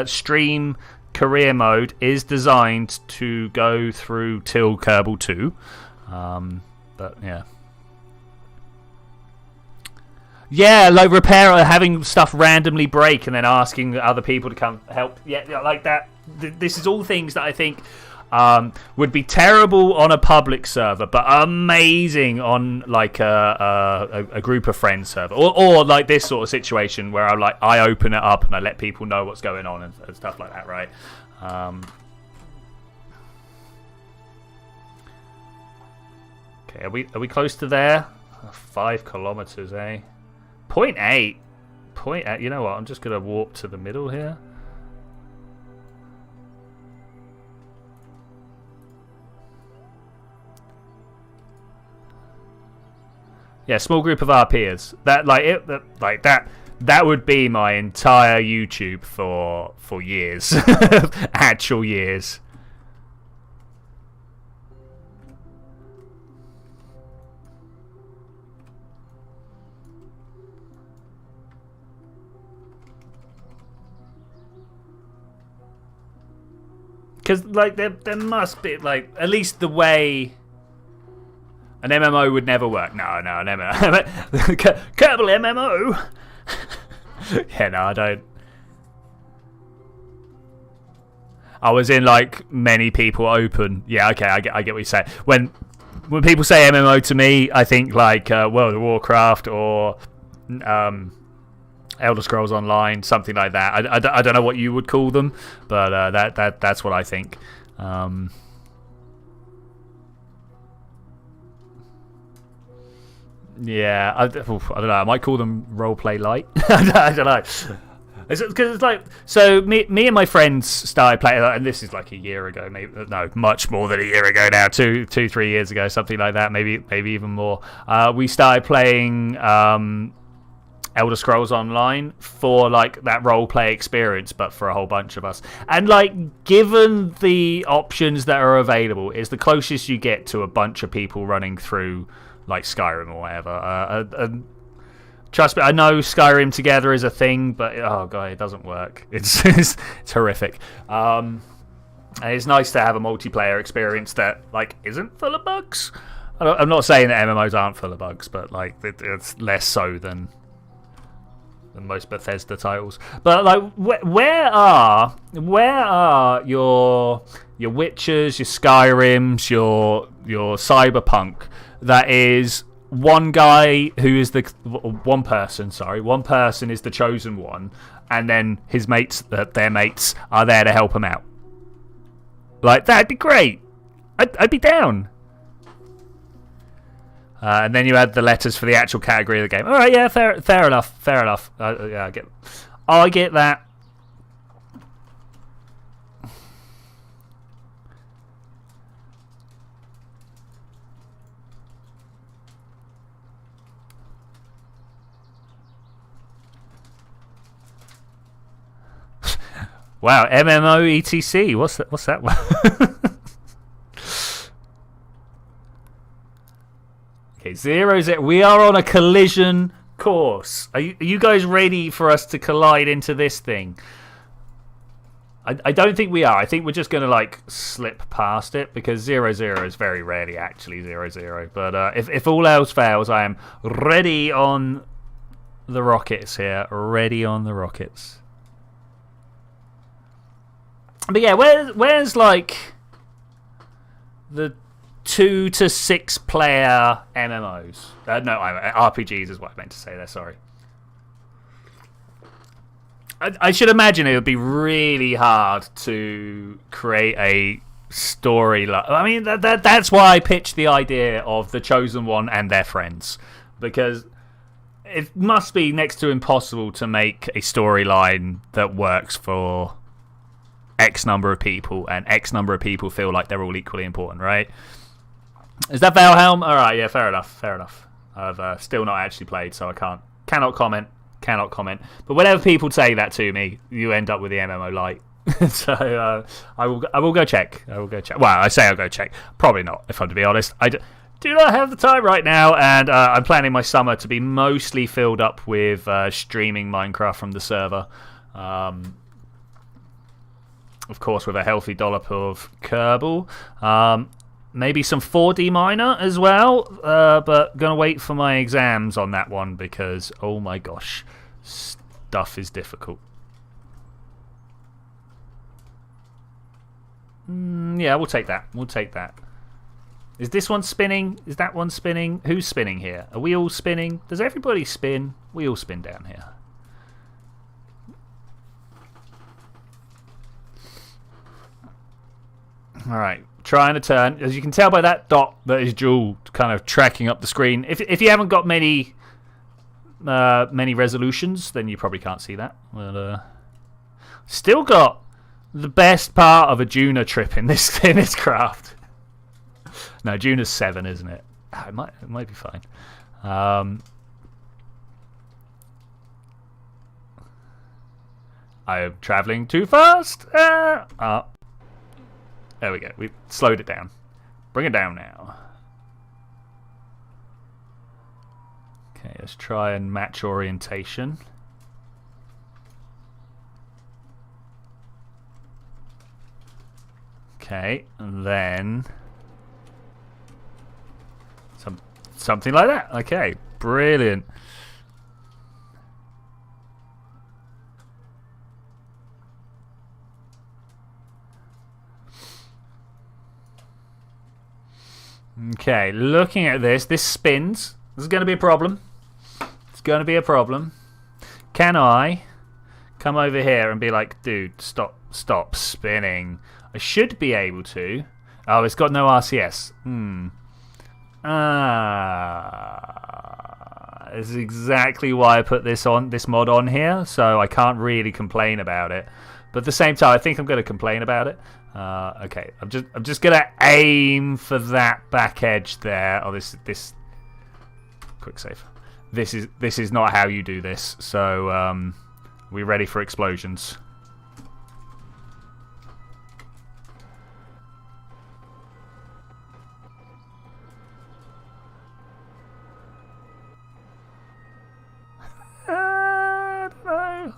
stream career mode is designed to go through till Kerbal 2. But yeah. Yeah, like having stuff randomly break and then asking other people to come help. Yeah, like that. This is all things that I think would be terrible on a public server, but amazing on like a group of friends server, or like this sort of situation where I open it up and I let people know what's going on and stuff like that, right? Okay, are we close to there? 5 kilometers, eh? 0.8. You know what? I'm just gonna warp to the middle here. Yeah, small group of our peers. That would be my entire YouTube for years, actual years. Because like there must be like at least the way. An MMO would never work. No, an MMO. Kerbal MMO. Yeah, no, I don't. I was in like many people open. Yeah, okay, I get what you're saying. When people say MMO to me, I think like World of Warcraft or Elder Scrolls Online, something like that. I don't know what you would call them, but that's what I think. Yeah, I don't know. I might call them roleplay light. I don't know. Because it's like, so me and my friends started playing, and this is like a year ago, maybe no, much more than a year ago now, 3 years ago, something like that, maybe even more. We started playing Elder Scrolls Online for like that roleplay experience, but for a whole bunch of us. And like, given the options that are available, is the closest you get to a bunch of people running through like Skyrim or whatever. Trust me, I know Skyrim together is a thing, but oh god, it doesn't work. It's horrific. And it's nice to have a multiplayer experience that like isn't full of bugs. I'm not saying that MMOs aren't full of bugs, but like it's less so than most Bethesda titles. But like, where are your Witchers, your Skyrims, your Cyberpunk? That is one guy who is one person is the chosen one, and then his mates, their mates, are there to help him out. Like, that'd be great. I'd be down. And then you add the letters for the actual category of the game. All right, yeah, fair enough. Yeah, I get that. Wow, MMO ETC. What's that one? Okay, 0-0. We are on a collision course. Are you guys ready for us to collide into this thing? I don't think we are. I think we're just going to like slip past it because 0-0 is very rarely actually 0-0. But if all else fails, I am ready on the rockets here. Ready on the rockets. But yeah, where's like the 2 to 6 player MMOs? No, RPGs is what I meant to say there. Sorry. I should imagine it would be really hard to create a story. I mean, that's why I pitched the idea of the Chosen One and their friends, because it must be next to impossible to make a storyline that works for X number of people, and X number of people feel like they're all equally important, right? Is that Valhelm? All right, yeah, fair enough. I've still not actually played, so I cannot comment. But whenever people say that to me, you end up with the MMO light. So I will go check. Well, I say I'll go check. Probably not, if I'm to be honest. I do not have the time right now, and I'm planning my summer to be mostly filled up with streaming Minecraft from the server. Of course, with a healthy dollop of Kerbal. Maybe some 4D Miner as well, but gonna wait for my exams on that one because, oh my gosh, stuff is difficult. Yeah, we'll take that. Is this one spinning? Is that one spinning? Who's spinning here? Are we all spinning? Does everybody spin? We all spin down here. Alright. Trying to turn, as you can tell by that dot that is Jewel kind of tracking up the screen. If you haven't got many resolutions, then you probably can't see that. But still got the best part of a Juna trip in this craft. No, Juna's 7, isn't it? It might be fine. I am traveling too fast. There we go. We slowed it down. Bring it down now. Okay, let's try and match orientation. Okay, and then something like that. Okay, brilliant. Okay, looking at this spins. This is going to be a problem. It's going to be a problem. Can I come over here and be like, dude, stop spinning? I should be able to. Oh, it's got no RCS. This is exactly why I put this mod on here, so I can't really complain about it. But at the same time, I think I'm going to complain about it. Okay, I'm just gonna aim for that back edge there. Oh, this quick save. This is not how you do this. So we ready for explosions?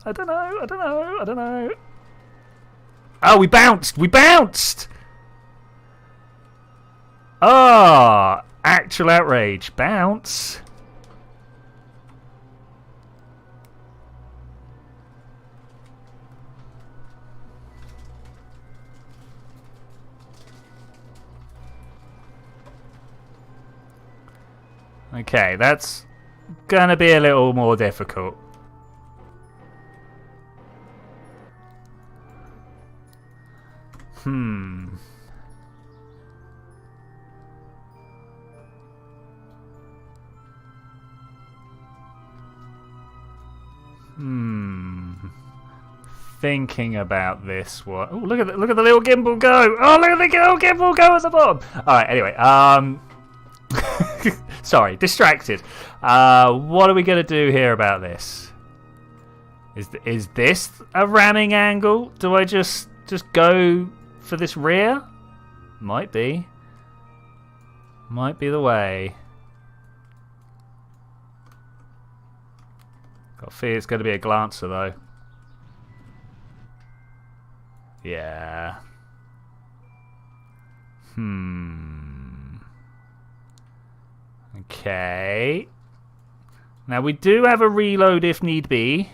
I don't know. Oh, we bounced! Oh, actual outrage. Bounce. Okay, that's gonna be a little more difficult. Thinking about this one. Oh, look at the little gimbal go! Oh, look at the little gimbal go at the bottom. All right. Anyway, sorry, distracted. What are we gonna do here about this? Is this a ramming angle? Do I just go for this rear? Might be. Might be the way. Got a fear it's going to be a glancer though. Yeah. Okay. Now we do have a reload if need be.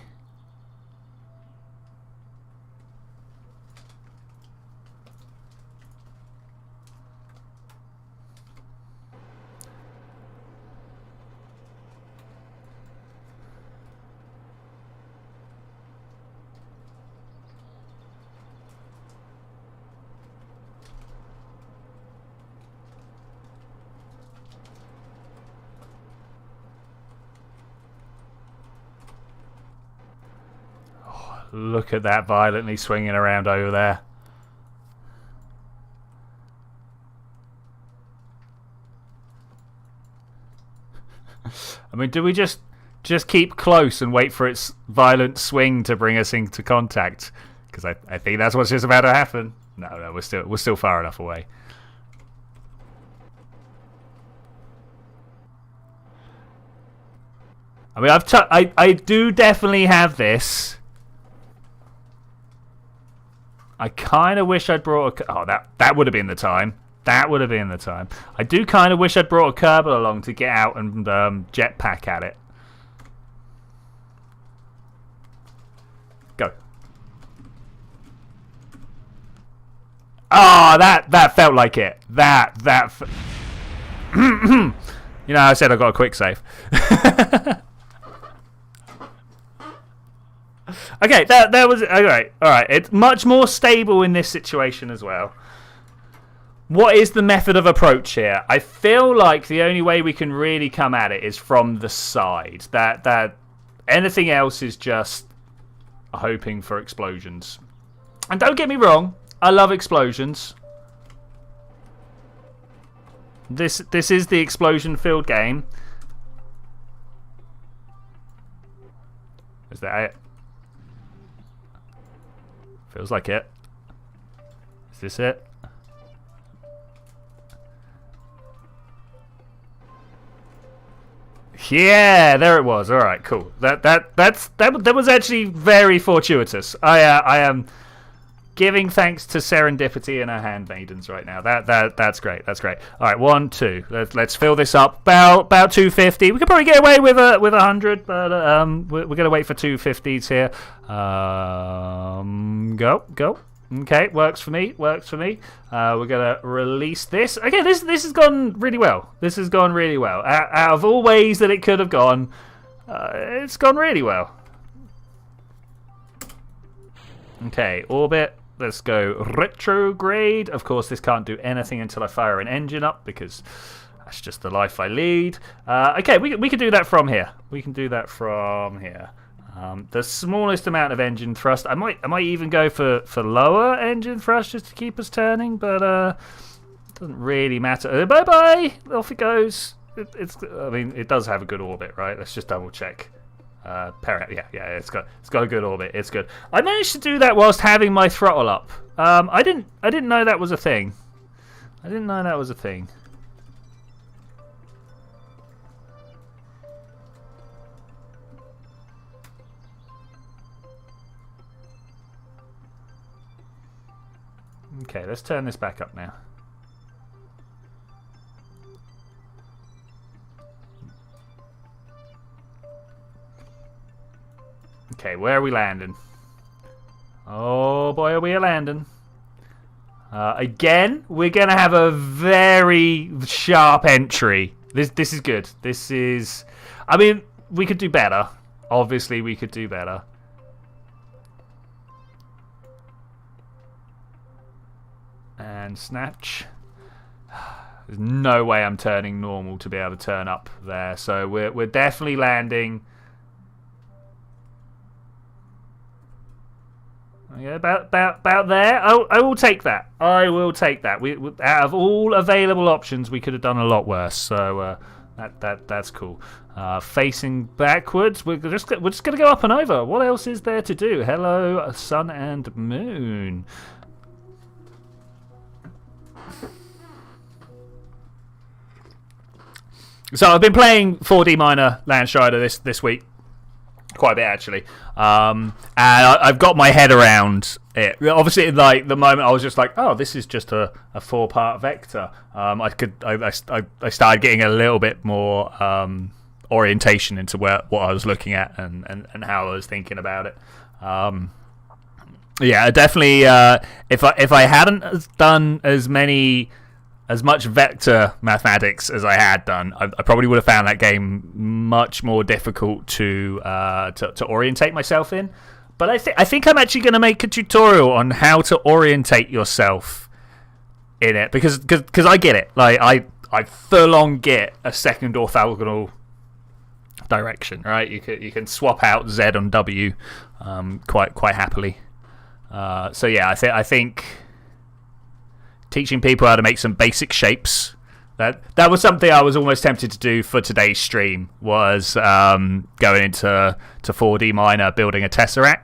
Look at that violently swinging around over there. I mean, do we just keep close and wait for its violent swing to bring us into contact? Because I think that's what's just about to happen. No, we're still far enough away. I mean, I do definitely have this. I kind of wish I'd brought a... Oh, that would have been the time. That would have been the time. I do kind of wish I'd brought a Kerbal along to get out and jetpack at it. Go. Oh, that felt like it. You know, I said I got a quick save. Okay, that was okay. All right, it's much more stable in this situation as well. What is the method of approach here? I feel like the only way we can really come at it is from the side. That anything else is just hoping for explosions. And don't get me wrong, I love explosions. This is the explosion-filled game. Is that it? Feels like it. Is this it? Yeah, there it was. All right, cool. That was actually very fortuitous. I am giving thanks to serendipity and our handmaidens right now. That's great. That's great. All right, 1, 2. Let's fill this up. About 250. We could probably get away with 100, but we're gonna wait for 250s here. Go. Okay, works for me. We're gonna release this. Okay, this has gone really well. This has gone really well. Out of all ways that it could have gone, it's gone really well. Okay, orbit. Let's go retrograde. Of course, this can't do anything until I fire an engine up because that's just the life I lead. Okay, we can do that from here. We can do that from here. The smallest amount of engine thrust. I might even go for lower engine thrust just to keep us turning, but it doesn't really matter. Bye bye. Off it goes. I mean, it does have a good orbit, right? Let's just double check. Yeah, it's got a good orbit. It's good. I managed to do that whilst having my throttle up. I didn't know that was a thing. Okay, let's turn this back up now. Okay, where are we landing? Oh boy, are we landing. Again, we're going to have a very sharp entry. This is good. This is... I mean, we could do better. Obviously, we could do better. And snatch. There's no way I'm turning normal to be able to turn up there. So we're definitely landing... Yeah, about there. I will take that. I will take that. Out of all available options, we could have done a lot worse. So That's cool. Facing backwards, we're just gonna go up and over. What else is there to do? Hello, sun and moon. So I've been playing 4D Miner Landstrider this week, quite a bit actually, and I've got my head around it. Obviously, like the moment I was just like, oh, this is just a 4-part vector. I started getting a little bit more orientation into what I was looking at and how I was thinking about it. Yeah, definitely. If I hadn't done as much vector mathematics as I had done, I probably would have found that game much more difficult to orientate myself in. But I think I'm actually going to make a tutorial on how to orientate yourself in it because I get it. Like I full on get a second orthogonal direction. Right, you can swap out Z and W quite happily. So yeah, I think. Teaching people how to make some basic shapes. That was something I was almost tempted to do for today's stream. Was going into 4D Miner, building a tesseract,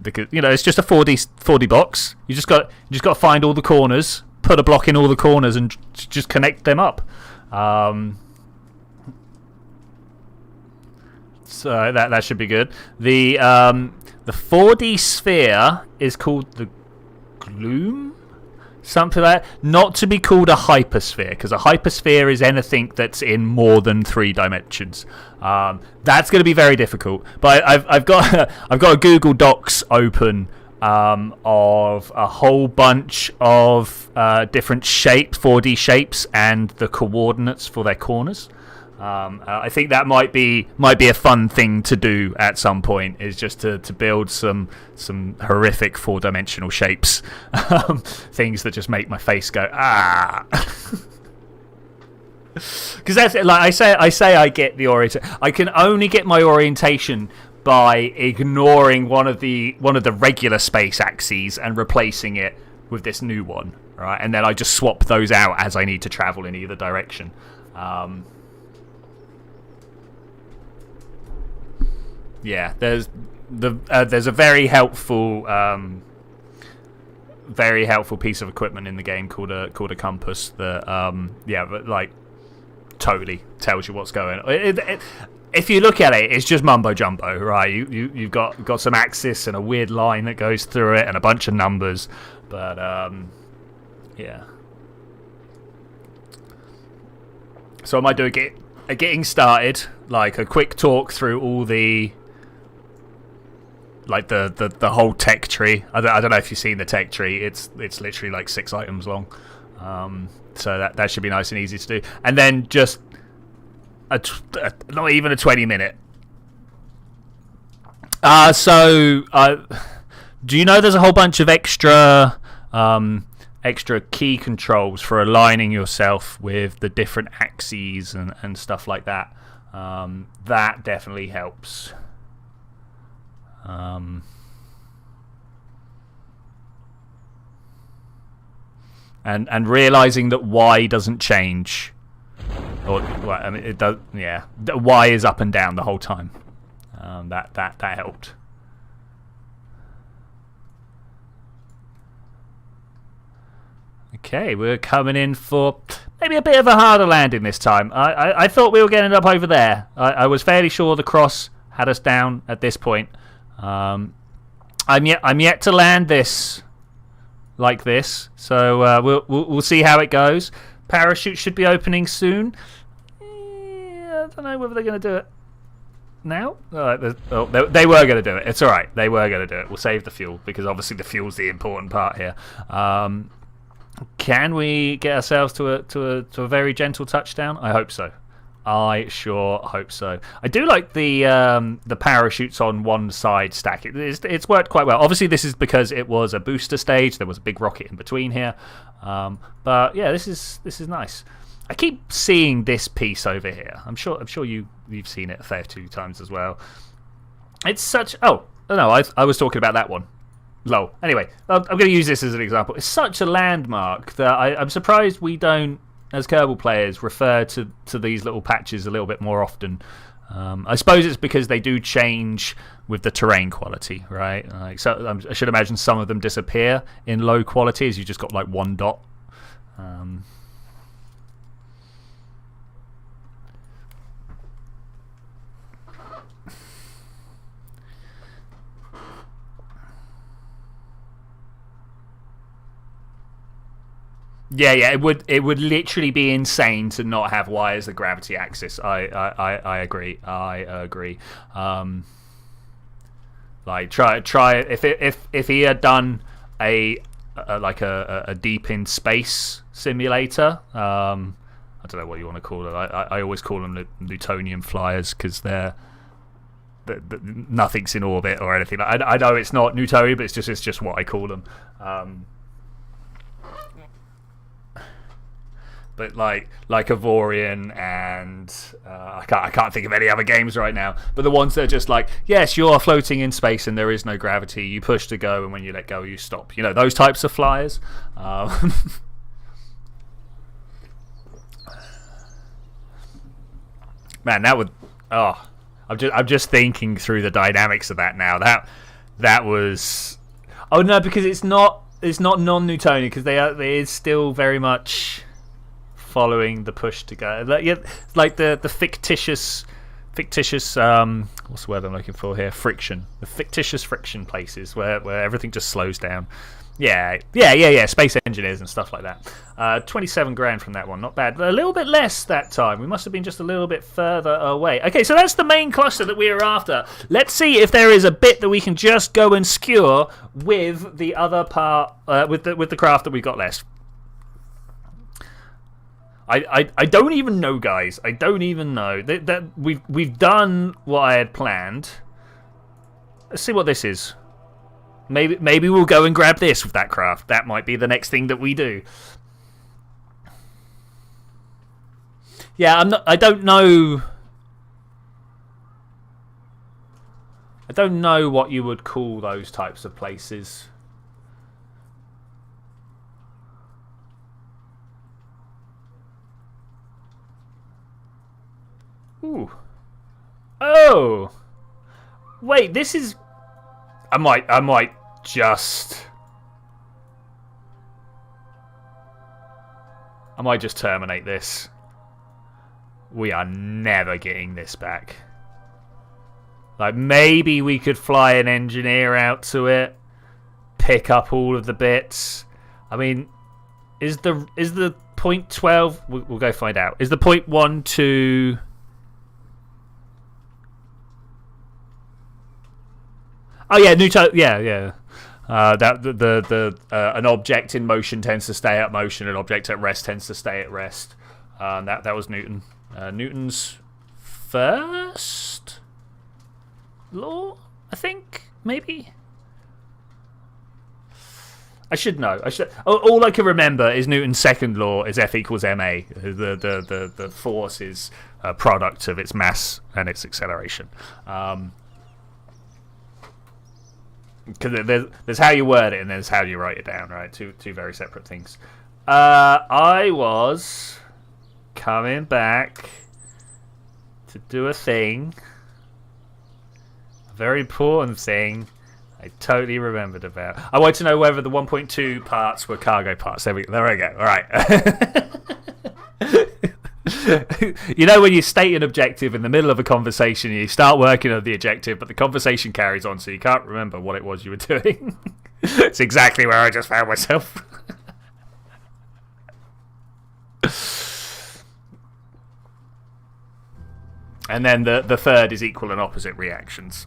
because it's just a 4D box. You just got to find all the corners, put a block in all the corners, and just connect them up. So that should be good. The 4D sphere is called the gloom. Something like that. Not to be called a hypersphere, because a hypersphere is anything that's in more than 3 dimensions. That's going to be very difficult. But I've got a Google Docs open of a whole bunch of different 4D shapes and the coordinates for their corners. I think that might be a fun thing to do at some point, is just to build some horrific 4-dimensional shapes, things that just make my face go because that's like I say I get the orientation. I can only get my orientation by ignoring one of the regular space axes and replacing it with this new one, right? And then I just swap those out as I need to travel in either direction. Yeah, there's a very helpful piece of equipment in the game called a compass that but like totally tells you what's going on. If you look at it, it's just mumbo jumbo, right? You've got some axis and a weird line that goes through it and a bunch of numbers, but yeah. So I might do a getting started, like a quick talk through all the. Like the whole tech tree. I don't know if you've seen the tech tree. It's literally like 6 items long. So that should be nice and easy to do. And then just not even a 20-minute. Do you know there's a whole bunch of extra key controls for aligning yourself with the different axes and stuff like that? That definitely helps. And realizing that Y doesn't change, or I mean it does. Yeah, Y is up and down the whole time. That helped. Okay, we're coming in for maybe a bit of a harder landing this time. I thought we were going to end up over there. I was fairly sure the cross had us down at this point. I'm yet to land this like this, so we'll see how it goes. Parachute should be opening soon. I don't know whether they're going to do it now. They were going to do it. It's all right. They were going to do it. We'll save the fuel because obviously the fuel's the important part here. Can we get ourselves to a very gentle touchdown? I hope so. I sure hope so. I do like the parachutes on one side stack. It's worked quite well. Obviously, this is because it was a booster stage. There was a big rocket in between here. But yeah, this is nice. I keep seeing this piece over here. I'm sure you've seen it a fair few times as well. It's such. Oh no, I was talking about that one. Anyway, I'm going to use this as an example. It's such a landmark that I'm surprised we don't as Kerbal players, refer to these little patches a little bit more often. I suppose it's because they do change with the terrain quality, right? Like, so I should imagine some of them disappear in low quality as you just got like one dot. Yeah, it would literally be insane to not have Y as the gravity axis. I agree. Like try if he had done a deep in space simulator. I don't know what you want to call it. I always call them Newtonian flyers because they're nothing's in orbit or anything. I know it's not Newtonian, but it's just what I call them. But like Avorion and I can't think of any other games right now. But the ones that are just like, yes, you are floating in space and there is no gravity. You push to go, and when you let go, you stop. You know, those types of flyers. Man, that would. Oh, I'm just thinking through the dynamics of that now. That was. Oh no, because it's not non-Newtonian because it is still very much following the push to go. Like the fictitious what's the word I'm looking for here? Friction. The fictitious friction places where everything just slows down. Yeah. Space engineers and stuff like that. 27 grand from that one, not bad. A little bit less that time. We must have been just a little bit further away. Okay, so that's the main cluster that we are after. Let's see if there is a bit that we can just go and skewer with the other part, with the craft that we got left. I don't even know, guys. I don't even know that we've done what I had planned. Let's see what this is. Maybe we'll go and grab this with that craft. That might be the next thing that we do. Yeah, I don't know. I don't know what you would call those types of places. Ooh. Oh. Wait, this is. I might just terminate this. We are never getting this back. Like, maybe we could fly an engineer out to it, pick up all of the bits. I mean, is the .12? We'll go find out. Is the .12? Oh yeah, Newton. Yeah. An object in motion tends to stay at motion. An object at rest tends to stay at rest. That was Newton. Newton's first law, I think, maybe. I should know. All I can remember is Newton's second law is F equals ma. The force is a product of its mass and its acceleration. Because there's how you word it and there's how you write it down, right? Two very separate things. I was coming back to do a thing, a very important thing I totally remembered about. I wanted to know whether the 1.2 parts were cargo parts. There we go. All right. You know, when you state an objective in the middle of a conversation, you start working on the objective, but the conversation carries on, so you can't remember what it was you were doing. It's exactly where I just found myself. And then the third is equal and opposite reactions.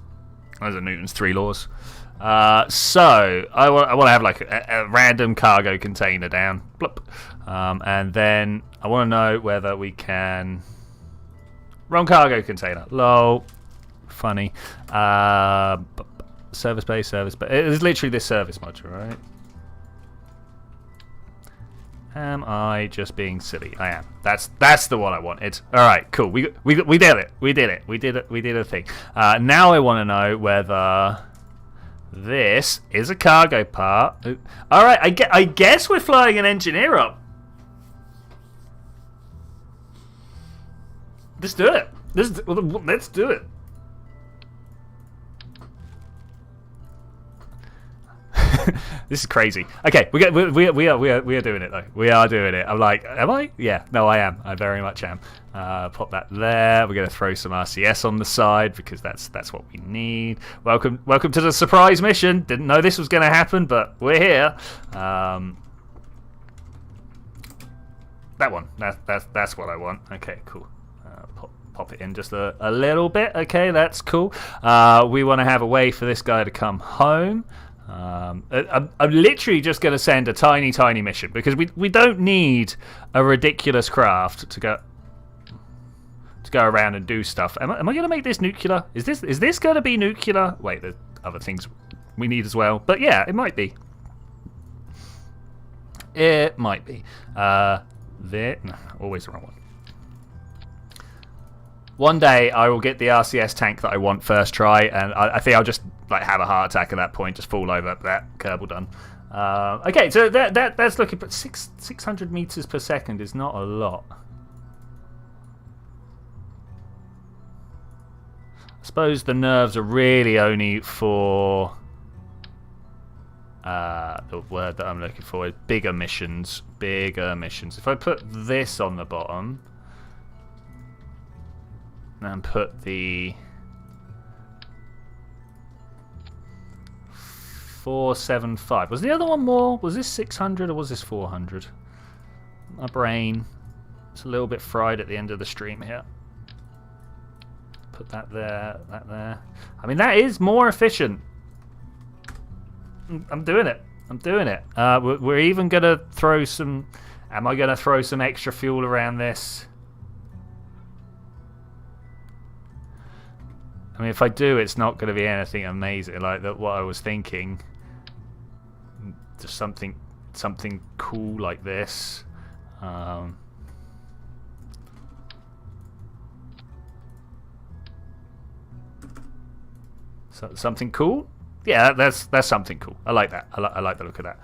Those are Newton's 3 laws. So I want to have like a random cargo container down, blop, and then I want to know whether we can. Wrong cargo container. Lol. Funny. Service bay. It is literally this service module, right? Am I just being silly? I am. That's the one I wanted. All right, cool. We did it. We did a thing. Now I want to know whether this is a cargo part. All right, I guess we're flying an engineer up. Let's do it. Let's do it. This is crazy. Okay, we are doing it though. We are doing it. I'm like, am I? Yeah, no, I am. I very much am. Pop that there. We're gonna throw some RCS on the side because that's what we need. Welcome to the surprise mission. Didn't know this was gonna happen, but we're here. That one. That's what I want. Okay, cool. Pop it in just a little bit. Okay, that's cool. We want to have a way for this guy to come home. I'm literally just going to send a tiny mission because we don't need a ridiculous craft to go around and do stuff. Am I going to make this nuclear? Is this going to be nuclear? Wait, there's other things we need as well. But yeah, it might be. It might be. No, always the wrong one. One day I will get the RCS tank that I want first try, and I think I'll just like have a heart attack at that point, just fall over. That Kerbal done. Okay, so that's looking. But 600 meters per second is not a lot. I suppose the nerves are really only for the word that I'm looking for is bigger missions. Bigger missions. If I put this on the bottom. And put the 475. Was the other one more? Was this 600 or was this 400? My brain is a little bit fried at the end of the stream here. Put that there, that there. I mean, that is more efficient. I'm doing it. I'm doing it. We're even going to throw some... Am I going to throw some extra fuel around this? I mean, if I do, it's not going to be anything amazing like that. What I was thinking, just something cool like this. So something cool. Yeah, that's something cool. I like that. I like the look of that.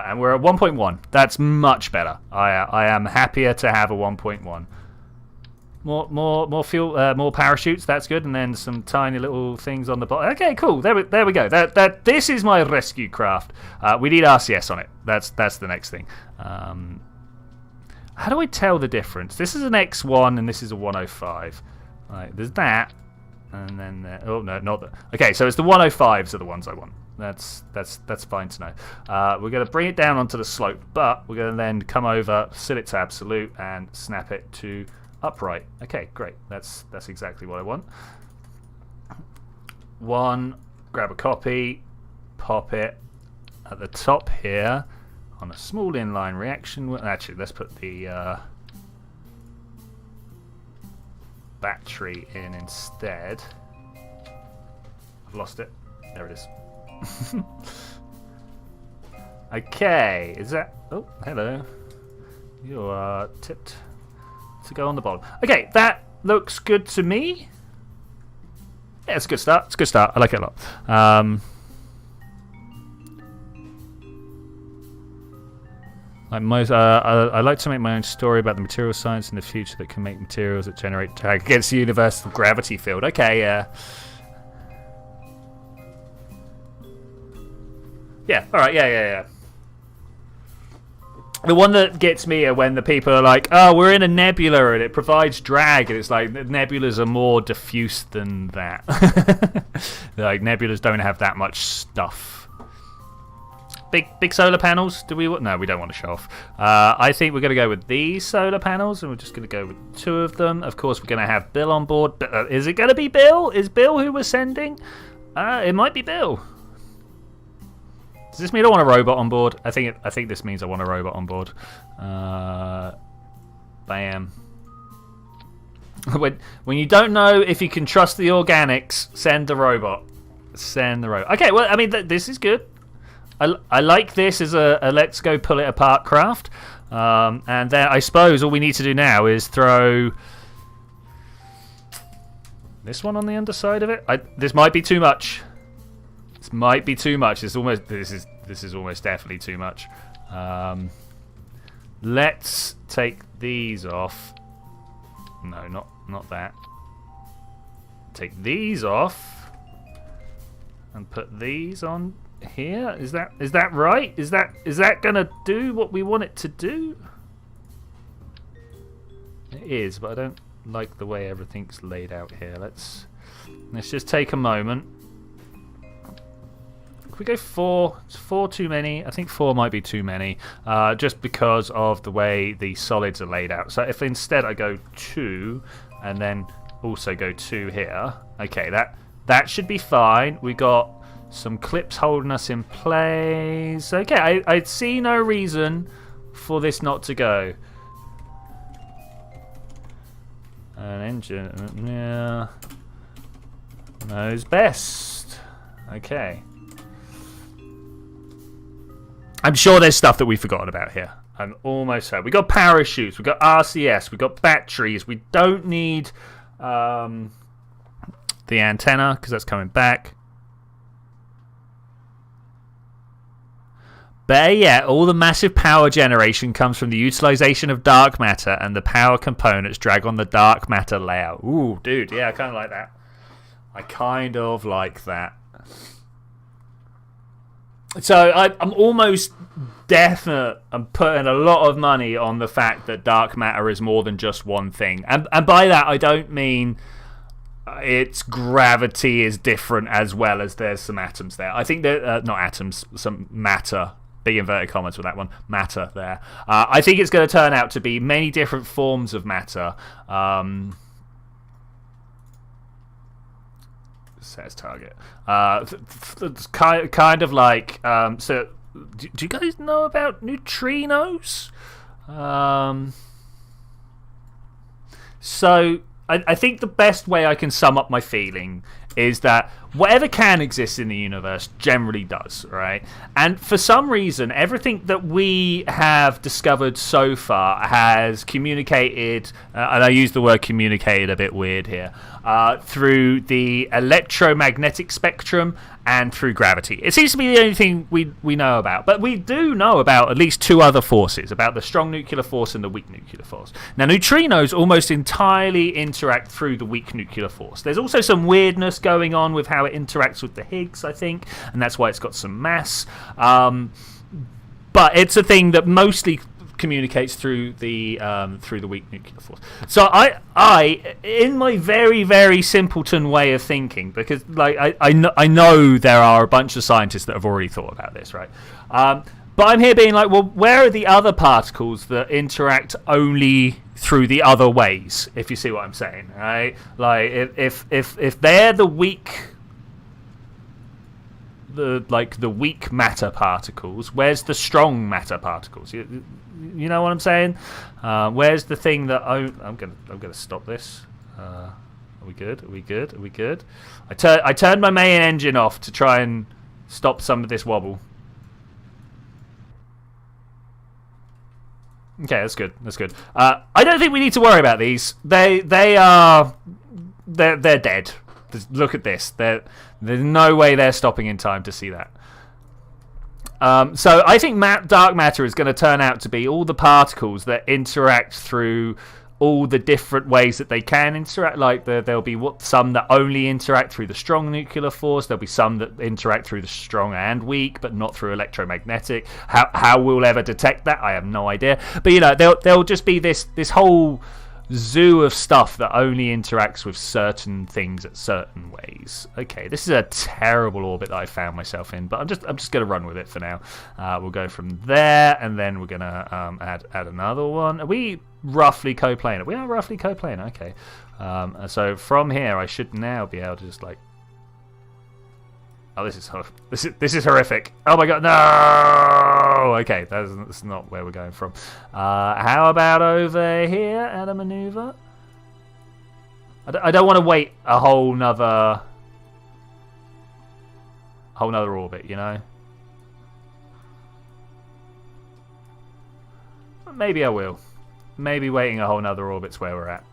And we're at 1.1. That's much better. I am happier to have a 1.1. More fuel, more parachutes. That's good, and then some tiny little things on the bottom. Okay, cool. There we go. This is my rescue craft. We need RCS on it. That's the next thing. How do I tell the difference? This is an X1 and this is a 105. Right, there's that, and then oh no, not that. Okay, so it's the 105s are the ones I want. That's fine to know. We're going to bring it down onto the slope, but we're going to then come over, set it to absolute, and snap it to upright. Okay, great. That's exactly what I want. One, grab a copy, pop it at the top here on a small inline reaction. Actually, let's put the battery in instead. I've lost it. There it is. Okay, is that... Oh, hello. You are tipped to go on the bottom. Okay, that looks good to me. Yeah, it's a good start. It's a good start. I like it a lot. I like to make my own story about the material science in the future that can make materials that generate drag against the universal gravity field. Okay, yeah. Yeah, alright, yeah. The one that gets me are when the people are like, oh, we're in a nebula and it provides drag, and it's like, nebulas are more diffuse than that. Like, nebulas don't have that much stuff. Big solar panels? No, we don't want to show off. I think we're going to go with these solar panels, and we're just going to go with 2 of them. Of course, we're going to have Bill on board. Is it going to be Bill? Is Bill who we're sending? It might be Bill. Does this mean I want a robot on board? I think this means I want a robot on board. Bam. When you don't know if you can trust the organics, send the robot. Send the robot. Okay, well, I mean, this is good. I like this as a let's go pull it apart craft. And then I suppose all we need to do now is throw this one on the underside of it. This might be too much. This might be too much. This is almost definitely too much. Let's take these off. No, not not that. Take these off and put these on here. Is that right? Is that gonna do what we want it to do? It is, but I don't like the way everything's laid out here. Let's just take a moment. If we go 4, is 4 too many? I think 4 might be too many, just because of the way the solids are laid out. So if instead I go 2 and then also go 2 here, okay, that should be fine. We got some clips holding us in place. Okay, I see no reason for this not to go. An engine, yeah, knows best. Okay. I'm sure there's stuff that we've forgotten about here. I'm almost certain. We got parachutes, we got RCS, we got batteries. We don't need the antenna because that's coming back. Better yet, all the massive power generation comes from the utilization of dark matter, and the power components drag on the dark matter layout. Ooh, dude, yeah, I kind of like that. I kind of like that. So I'm almost definite. I'm putting a lot of money on the fact that dark matter is more than just one thing, and by that I don't mean its gravity is different as well as there's some atoms there. I think that not atoms, some matter. Big inverted commas with that one. Matter there. I think it's going to turn out to be many different forms of matter. Set as target. It's kind of like. So, do you guys know about neutrinos? So, I think the best way I can sum up my feeling is that whatever can exist in the universe generally does, right? And for some reason, everything that we have discovered so far has communicated, and I use the word communicated a bit weird here, through the electromagnetic spectrum and through gravity. It seems to be the only thing we know about. But we do know about at least 2 other forces, about the strong nuclear force and the weak nuclear force. Now, neutrinos almost entirely interact through the weak nuclear force. There's also some weirdness going on with how it interacts with the Higgs, I think, and that's why it's got some mass. But it's a thing that mostly communicates through the weak nuclear force. So I in my very, very simpleton way of thinking, because like I know there are a bunch of scientists that have already thought about this, right? But I'm here being like, well, where are the other particles that interact only through the other ways? If you see what I'm saying, right? Like if they're the weak. The weak matter particles. Where's the strong matter particles? You know what I'm saying? Where's the thing that I'm gonna stop this? Are we good? Are we good? Are we good? I turned my main engine off to try and stop some of this wobble. Okay, that's good. That's good. I don't think we need to worry about these. They're dead. Look at this. There's no way they're stopping in time to see that. So I think dark matter is going to turn out to be all the particles that interact through all the different ways that they can interact. Like there'll be some that only interact through the strong nuclear force. There'll be some that interact through the strong and weak, but not through electromagnetic. How we'll ever detect that, I have no idea. But you know, there'll just be this whole zoo of stuff that only interacts with certain things at certain ways. Okay, this is a terrible orbit that I found myself in, but I'm just going to run with it for now. We'll go from there, and then we're going to add another one. Are we roughly coplanar? We are roughly coplanar. Okay, so from here I should now be able to just like. Oh, this is horrific. Oh my god, no! Okay, that's not where we're going from. How about over here at a maneuver? I don't want to wait a whole nother orbit, you know? Maybe I will. Maybe waiting a whole nother orbit's where we're at.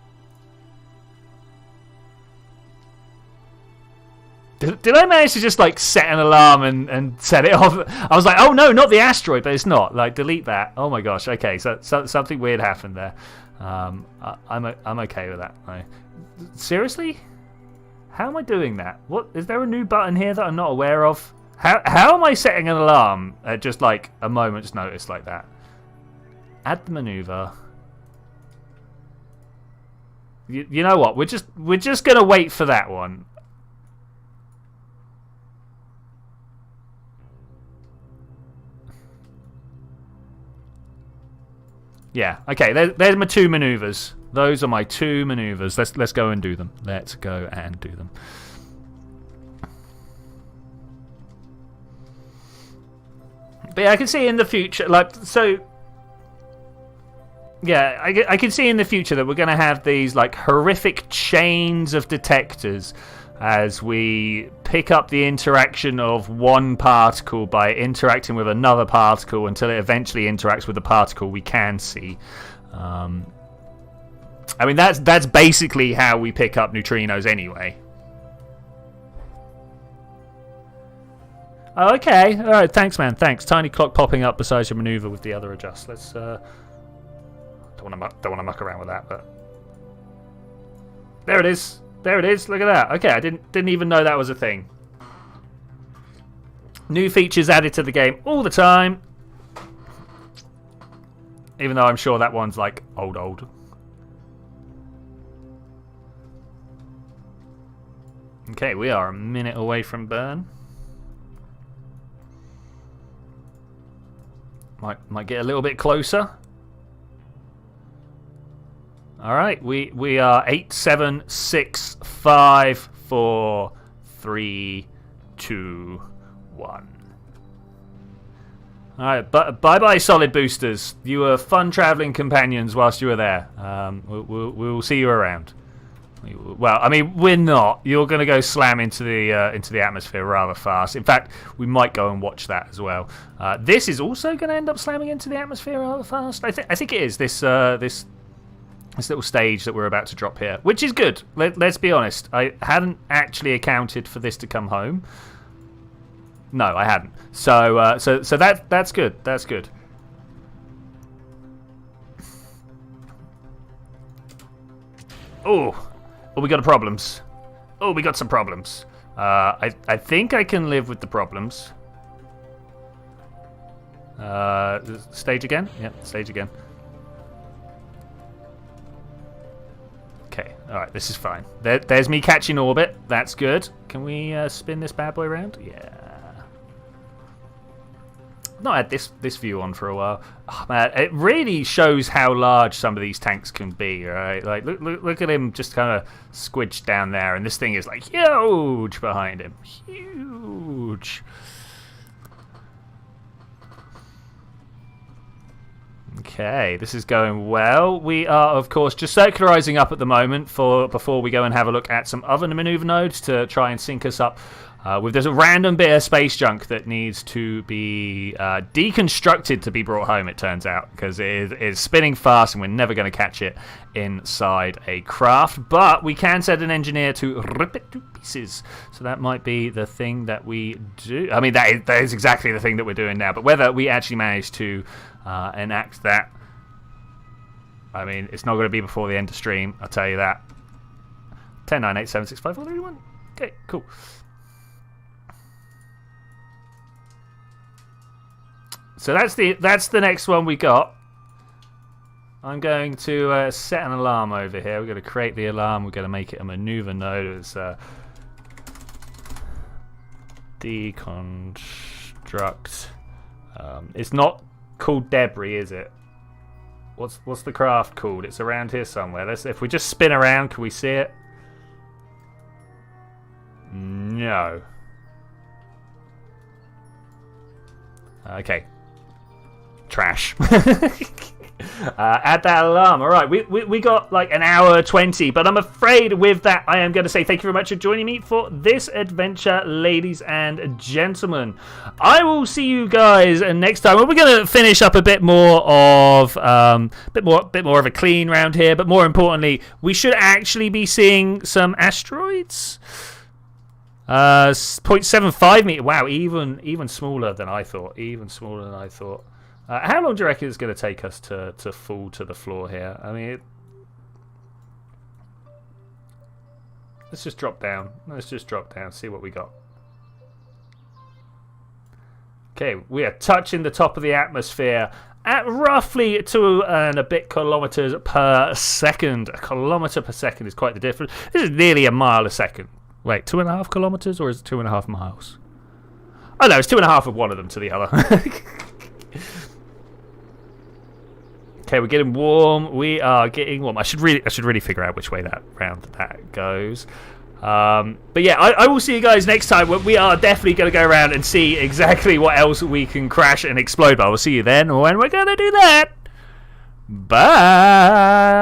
Did I manage to just like set an alarm and set it off? I was like, oh no, not the asteroid, but it's not. Like, delete that. Oh my gosh. Okay, so something weird happened there. I'm okay with that. Seriously? How am I doing that? What is there a new button here that I'm not aware of? How am I setting an alarm at just like a moment's notice like that? Add the maneuver. You know what? We're just gonna wait for that one. Yeah. Okay. There's my 2 maneuvers. Those are my 2 maneuvers. Let's go and do them. Let's go and do them. But yeah, I can see in the future, like, so. Yeah, I can see in the future that we're going to have these like horrific chains of detectors as we pick up the interaction of one particle by interacting with another particle until it eventually interacts with the particle we can see. I mean, that's basically how we pick up neutrinos anyway. Oh, okay. All right. Thanks, man. Thanks. Tiny clock popping up beside your maneuver with the other adjust. Let's. Don't want to muck around with that, but there it is. There it is. Look at that. Okay, I didn't even know that was a thing. New features added to the game all the time. Even though I'm sure that one's like old. Okay, we are a minute away from burn. Might get a little bit closer. All right, we are 8, 7, 6, 5, 4, 3, 2, 1. All right, bye solid boosters. You were fun traveling companions whilst you were there. We'll see you around. Well, I mean, we're not. You're going to go slam into the atmosphere rather fast. In fact, we might go and watch that as well. This is also going to end up slamming into the atmosphere rather fast. I think it is this little stage that we're about to drop here, which is good. Let's be honest. I hadn't actually accounted for this to come home. No, I hadn't. So that's good. That's good. Oh, we got problems. Oh, we got some problems. I think I can live with the problems. Stage again? Yep, stage again. Okay, alright, this is fine. There's me catching orbit. That's good. Can we spin this bad boy around? Yeah. I've not had this view on for a while. Oh, man, it really shows how large some of these tanks can be, right? Like, look at him just kind of squidged down there, and this thing is like huge behind him. Huge. Okay, this is going well. We are, of course, just circularizing up at the moment before we go and have a look at some other maneuver nodes to try and sync us up with there's a random bit of space junk that needs to be deconstructed to be brought home, it turns out, because it is spinning fast and we're never going to catch it inside a craft. But we can set an engineer to rip it to pieces. So that might be the thing that we do. I mean, that is exactly the thing that we're doing now. But whether we actually manage to enact that, I mean, it's not going to be before the end of stream, I'll tell you that. 10, 9, 8, 7, 6, 5, 4, 3, 1. Okay, cool. So that's the next one we got. I'm going to set an alarm over here. We're going to create the alarm. We're going to make it a maneuver node. It's deconstruct. It's not called debris, is it? What's the craft called? It's around here somewhere. If we just spin around, can we see it? No. Okay. Trash. Add that alarm. All right, we got like an hour 20, but I'm afraid with that I am going to say thank you very much for joining me for this adventure, ladies and gentlemen. I will see you guys next time. We're going to finish up a bit more of bit more of a clean round here, but more importantly, we should actually be seeing some asteroids. 0.75 meter. Wow, even smaller than I thought. How long do you reckon it's going to take us to fall to the floor here? I mean, let's just drop down. See what we got. Okay, we are touching the top of the atmosphere at roughly 2 and a bit kilometers per second. A kilometer per second is quite the difference. This is nearly a mile a second. Wait, 2.5 kilometers, or is it 2.5 miles? Oh no, it's 2.5 of one of them to the other. Okay, we're getting warm. We are getting warm. I should really figure out which way that goes. But yeah, I will see you guys next time. We are definitely going to go around and see exactly what else we can crash and explode. But I will see you then when we're going to do that. Bye.